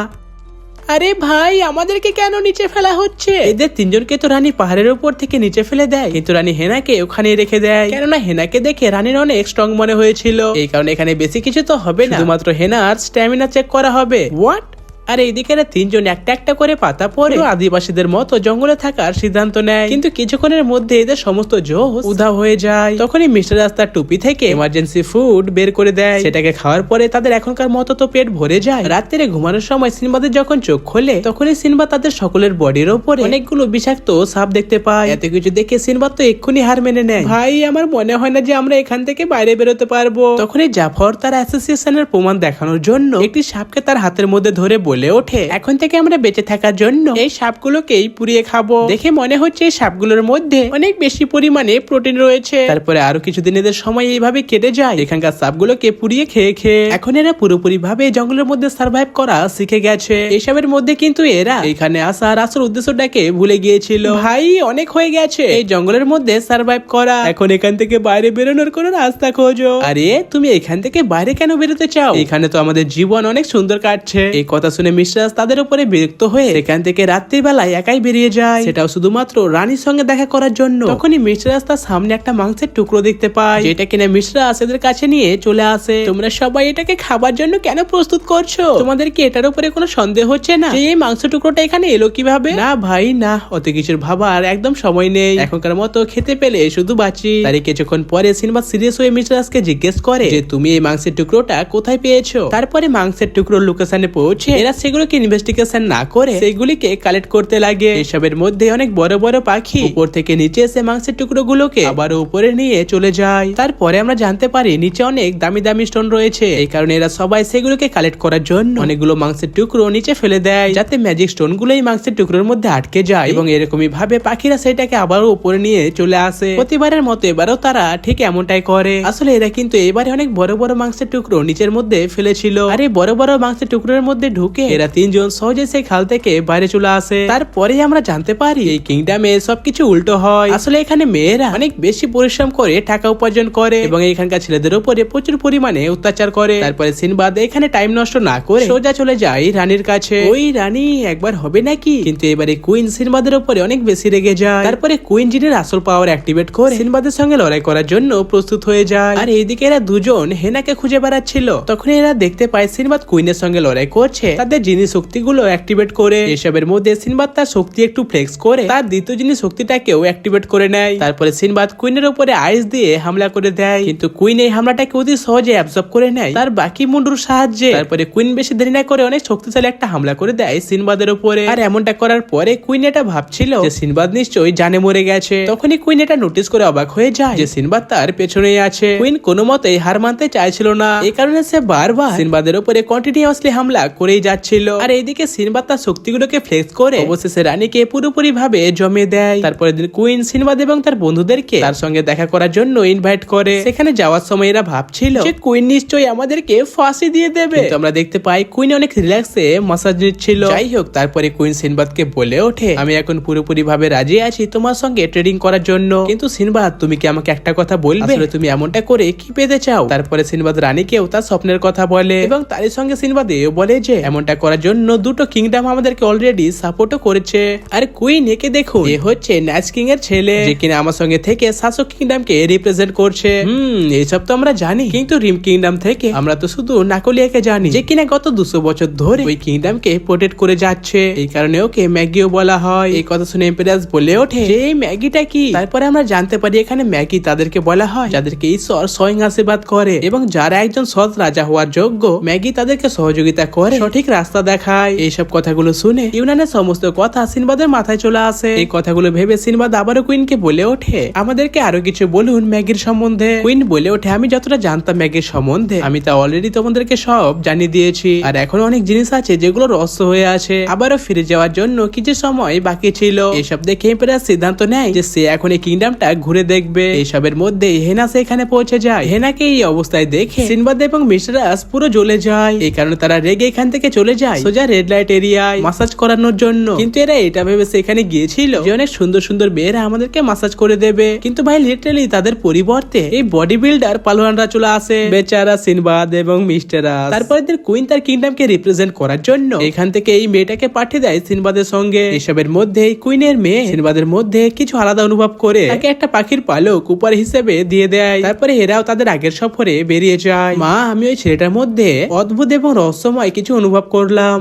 আরে ভাই আমাদেরকে কেন নিচে ফেলা হচ্ছে? এদের তিনজনকে তো রানী পাহাড়ের উপর থেকে নিচে ফেলে দেয়, কিন্তু রানী হেনাকে ওখানে রেখে দেয়, কেননা হেনাকে দেখে রানীর অনেক স্ট্রং মনে হয়েছিল। এই কারণে এখানে বেশি কিছু তো হবে না, শুধুমাত্র হেনার স্ট্যামিনা চেক করা হবে। হোয়াট? আর এইদিকে তিনজন একটা একটা করে পাতা পরে আদিবাসীদের মতো জঙ্গলে থাকার সিদ্ধান্ত নেয়, কিন্তু কিছুক্ষণের মধ্যে এদের সমস্ত জোশ উধাও হয়ে যায়। তখনই মিস্টার রাস্তার টুপি থেকে এমার্জেন্সি ফুড বের করে দেয়। সেটাকে খাওয়ার পরে তাদের এখনকার মতো তো পেট ভরে যায়। রাত্রে ঘুমানোর সময় সিনবাদের যখন চোখ খোলে তখনই সিনবাদ তাদের সকলের বডির ওপরে অনেকগুলো বিষাক্ত সাপ দেখতে পায়। এত কিছু দেখে সিনবাদ তো এক্ষুনি হার মেনে নেয়। ভাই আমার মনে হয় না যে আমরা এখান থেকে বাইরে বেরোতে পারবো। তখনই জাফর তার অ্যাসোসিয়েশনের প্রমাণ দেখানোর জন্য একটি সাপকে তার হাতের মধ্যে ধরে বলে ওঠে, এখন থেকে আমরা বেঁচে থাকার জন্য এই সাপগুলোকেই পুড়িয়ে খাবো। দেখে মনে হচ্ছে এই সাপগুলোর মধ্যে অনেক বেশি পরিমাণে প্রোটিন রয়েছে। তারপরে আরো কিছুদিন এদের সময় এইভাবে কেটে যায় এখানকার সাপগুলোকে পুড়িয়ে খেয়ে খেয়ে। এখন এরা পুরোপুরি ভাবে জঙ্গলের মধ্যে সার্ভাইভ করা শিখে গেছে। এইসবের মধ্যে কিন্তু এরা এখানে আসার আসল উদ্দেশ্যটাকে ভুলে গিয়েছিল। ভাই অনেক হয়ে গেছে এই জঙ্গলের মধ্যে সার্ভাইভ করা, এখন এখান থেকে বাইরে বেরোনোর কোনো রাস্তা খোঁজো। আরে তুমি এখান থেকে বাইরে কেন বেরোতে চাও? এখানে তো আমাদের জীবন অনেক সুন্দর কাটছে। এই কথা শুনে মিস্টার তাদের উপরে বিরক্ত হয়ে সেখান থেকে রাত্রিবেলায় একাই বেরিয়ে যায়, সেটাও শুধুমাত্র রানীর সঙ্গে দেখা করার জন্য। তখনই মিস্টার তার সামনে একটা মাংসের টুকরো দেখতে পায়, যেটা কিনা মিস্টার এদের কাছে নিয়ে চলে আসে। তোমরা সবাই এটাকে খাবার জন্য কেন প্রস্তুত করছো? তোমাদের কি এটার উপরে কোনো সন্দেহ হচ্ছে না যে এই মাংস টুকরোটা এখানে এলো কিভাবে? না ভাই না, অত কিছুর ভাবার একদম সময় নেই, এখনকার মতো খেতে পেলে শুধু বাঁচি। তারই কিছুক্ষণ পরে সিনবাদ সিরিয়াস হয়ে মিস্টারকে জিজ্ঞেস করে যে তুমি এই মাংসের টুকরোটা কোথায় পেয়েছো? তারপরে মাংসের টুকরোর লোকেশনে পৌঁছে এরা সেগুলোকে ইনভেস্টিগেশন না করে সেগুলিকে কালেক্ট করতে লাগে। এসবের মধ্যে অনেক বড় বড় পাখি উপর থেকে নিচে এসে মাংসের টুকরোগুলোকে আবার উপরে নিয়ে চলে যায়। তারপরে আমরা জানতে পারি নিচে অনেক দামি দামি স্টোন রয়েছে, এই কারণে এরা সবাই সেগুলোকে কালেক্ট করার জন্য অনেকগুলো মাংসের টুকরো নিচে ফেলে দেয়, যাতে ম্যাজিক স্টোন গুলো এই মাংসের টুকরোর মধ্যে আটকে যায়। এবং এরকমই ভাবে পাখিরা সেটাকে আবার উপরে নিয়ে চলে আসে। প্রতিবারের মতো এবারও তারা ঠিক এমনটাই করে। আসলে এরা কিন্তু এবারে অনেক বড় বড় মাংসের টুকরো নিচের মধ্যে ফেলেছিল, আর এই বড় বড় মাংসের টুকরোর মধ্যে ঢুকে এরা তিনজন সহজে সেই খাল থেকে বাইরে চলে আসে। তারপরে আমরা জানতে পারি এই কিংডমে সবকিছু উল্টো হয়। আসলে এখানে মেয়েরা অনেক বেশি পরিশ্রম করে টাকা উপার্জন করে এবং এখানকার ছেলেদের উপরে প্রচুর পরিমাণে অত্যাচার করে। তারপরে সিনবাদ এখানে টাইম নষ্ট না করে সোজা চলে যায় রানীর কাছে। ওই রানী একবার হবে নাকি, কিন্তু এবারে কুইন সিনবাদের উপরে অনেক বেশি রেগে যায়। তারপরে কুইন জিনের আসল পাওয়ার অ্যাক্টিভেট করে সিনবাদের সঙ্গে লড়াই করার জন্য প্রস্তুত হয়ে যায়। আর এইদিকে এরা দুজন হেনাকে খুঁজে বেড়াচ্ছিল। তখন এরা দেখতে পায় সিনবাদ কুইনের সঙ্গে লড়াই করছে তাদের জিনিস শক্তিগুলো অ্যাক্টিভেট করে। এসবের মধ্যে সিনবাদ তার শক্তি একটু ফ্লেক্স করে তার দ্বিতীয় জিনিস শক্তিটাকেও অ্যাক্টিভেট করে নেয়। তারপরে সিনবাদ কুইনের উপরে আইস দিয়ে হামলা করে দেয়, কিন্তু কুইন এই হামলাটাকে অতি সহজে অ্যাবজর্ব করে নেয় তার বাকি মুন্ডুর সাহায্যে। তারপরে কুইন বেশি দেরি না করে অনেক শক্তিশালী একটা হামলা করে দেয় সিনবাদের উপরে। আর এমনটা করার পরে কুইন এটা ভাবছিল যে সিনবাদ নিশ্চয়ই জানে মরে গেছে। তখনই কুইন এটা নোটিস করে অবাক হয়ে যায় যে সিনবাদ তার পেছনেই আছে। কুইন কোনো মতেই হার মানতে চাইছিল না, এই কারণে সে বারবার সিনবাদের উপরে কন্টিনিউয়াসলি হামলা করেই যাচ্ছিল। আর এইদিকে সিনবাদ তার শক্তিগুলোকে ফ্লেক্স করে অবশেষে রানীকে পুরোপুরি ভাবে জমে দেয়। তারপরে দিন কুইন সিনবাদ এবং তার বন্ধুদেরকে তার সঙ্গে দেখা করার জন্য ইনভাইট করে। সেখানে যাওয়ার সময় এরা ভাবছিল যে কুইন নিশ্চয়ই আমাদেরকে ফাঁসি দিয়ে দেবে, কিন্তু আমরা দেখতে পাই কুইন অনেক রিল্যাক্সে মাসাজ নিচ্ছিল। যাই হোক, তারপরে কুইন সিনবাদকে বলে ওঠে আমি এখন পুরোপুরি ভাবে রাজি আছি তোমার সঙ্গে ট্রেডিং করার জন্য, কিন্তু সিনবাদ তুমি কি আমাকে একটা কথা বলবে, আসলে তুমি এমনটা করে কি পেতে চাও? তারপরে সিনবাদ রানীকেও তার স্বপ্নের কথা বলে এবং তারই সঙ্গে সিনবাদ এও বলে যে এমনটা করার জন্য দুটো কিংডম আমাদেরকে অলরেডি সাপোর্টও করেছে। আর কুইন একে দেখুন, এ হচ্ছে নাচ কিং এর ছেলে যে কিনা আমার সঙ্গে থেকে শাসক কিংডমকে রিপ্রেজেন্ট করছে। এইসব তো আমরা জানি, কিন্তু রিম কিংডম থেকে আমরা তো শুধু নাকলিয়াকে জানি যে কিনা গত 200 বছর ধরে ওই কিংডমকে প্রোটেক্ট করে যাচ্ছে। এই কারণে ওকে ম্যাগিও বলা হয়। এই কথা শুনে এম্পেরাস বলে ওঠে যে এই ম্যাগিটা কি? তারপরে আমরা জানতে পারি এখানে ম্যাগি তাদেরকে বলা হয় যাদেরকে ঈশ্বর স্বয়ং আশীর্বাদ করে এবং যারা একজন সৎ রাজা হওয়ার যোগ্য। ম্যাগি তাদেরকে সহযোগিতা করে, সঠিক রাস্তা দেখায়। এইসব কথাগুলো শুনে ইউনানের সমস্ত কথা সিনবাদের মাথায় চলে আসে। এই কথাগুলো ভেবে সিনবাদ আবারও কুইনকে বলে ওঠে আমাদেরকে আরো কিছু বলুন ম্যাগির সম্বন্ধে। কুইন বলে ওঠে আমি যতটা জানতাম ম্যাগির সম্বন্ধে আমি তা অলরেডি তোমাদেরকে সব জানিয়ে দিয়েছি, আর এখন অনেক জিনিস আছে যেগুলো রহস্য হয়ে আছে। আবারও ফিরে যাওয়ার জন্য কিছু সময় বাকি ছিল। এসব দেখে এম্পারার সিদ্ধান্ত নেয় যে সে এখন এই কিংডমটা ঘুরে দেখবে। এসবের মধ্যে হেনা সেখানে পৌঁছে যায়। হেনাকে এই অবস্থায় দেখে সিনবাদ এবং মিস্টার রাস পুরো জ্বলে যায়। এই কারণে তারা রেগে এখান থেকে চলে যায় সোজা রেড লাইট এরিয়ায় মাসাজ করানোর জন্য। কিন্তু এরা এটা ভেবে সেখানে গিয়েছিল যে অনেক সুন্দর সুন্দর মেয়েরা আমাদেরকে মাসাজ করে দেবে, কিন্তু ভাই লিটারালি তাদের পরিবর্তে এই বডি বিল্ডার পালোয়ানরা চলে আসে। বেচারা সিনবাদ এবং মিস্টার রাস। তারপরে কুইন তার কিংডমকে রিপ্রেজেন্ট করার জন্য এখান থেকে এই মেয়েটাকে পাঠিয়ে দেয় সিনবাদের সঙ্গে। এসবের মধ্যে কুইনের মেয়ে সিনবাদের মধ্যে কিছু আলাদা অনুভব করে তাকে একটা পাখির পালক উপহার হিসেবে দিয়ে দেয়। তারপরে এরাও তাদের আগের সফরে বেরিয়ে যায়। মা, আমি ওই ছেলেটার মধ্যে অদ্ভুত এবং রহস্যময় কিছু অনুভব করলাম।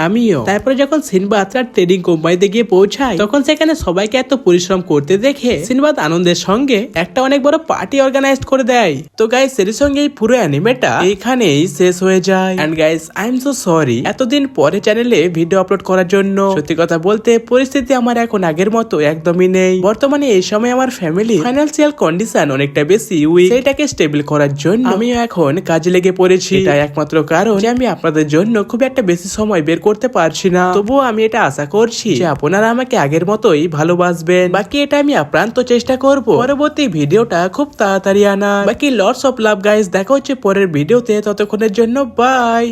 আমিও। তারপরে যখন সিনবাদ তার ট্রেডিং কোম্পানিতে গিয়ে পৌঁছায় তখন সেখানে সবাইকে এত পরিশ্রম করতে দেখে সিনবাদ আনন্দের সঙ্গে একটা অনেক বড় পার্টি অর্গানাইজ করে দেয়। তো গাইস এর সঙ্গে এই পুরো অ্যানিমেটা এখানেই শেষ হয়ে যায়। And guys I am so sorry এতদিন পরে চ্যানেলে ভিডিও আপলোড করার জন্য। সত্যি কথা বলতে পরিস্থিতি আমার এখন আগের মতো একদমই নেই। বর্তমানে এই সময় আমার ফ্যামিলি ফাইন্যান্সিয়াল কন্ডিশন অনেকটা বেশি উইক, সেটাকে স্টেবল করার জন্য আমিও এখন কাজে লেগে পড়েছি। এটা একমাত্র কারণ যে আমি আপনাদের জন্য খুব একটা বেশি সময় বের করতে পারছি না। তবুও আমি এটা আশা করছি যে আপনারা আমাকে আগের মতোই ভালোবাসবেন। বাকি এটা আমি আপ্রান্ত চেষ্টা করব পরবর্তী ভিডিওটা খুব তাড়াতাড়ি আনা। বাকি লটস অফ লাভ গাইস, দেখা হচ্ছে পরের ভিডিওতে। ততক্ষণের জন্য বাই।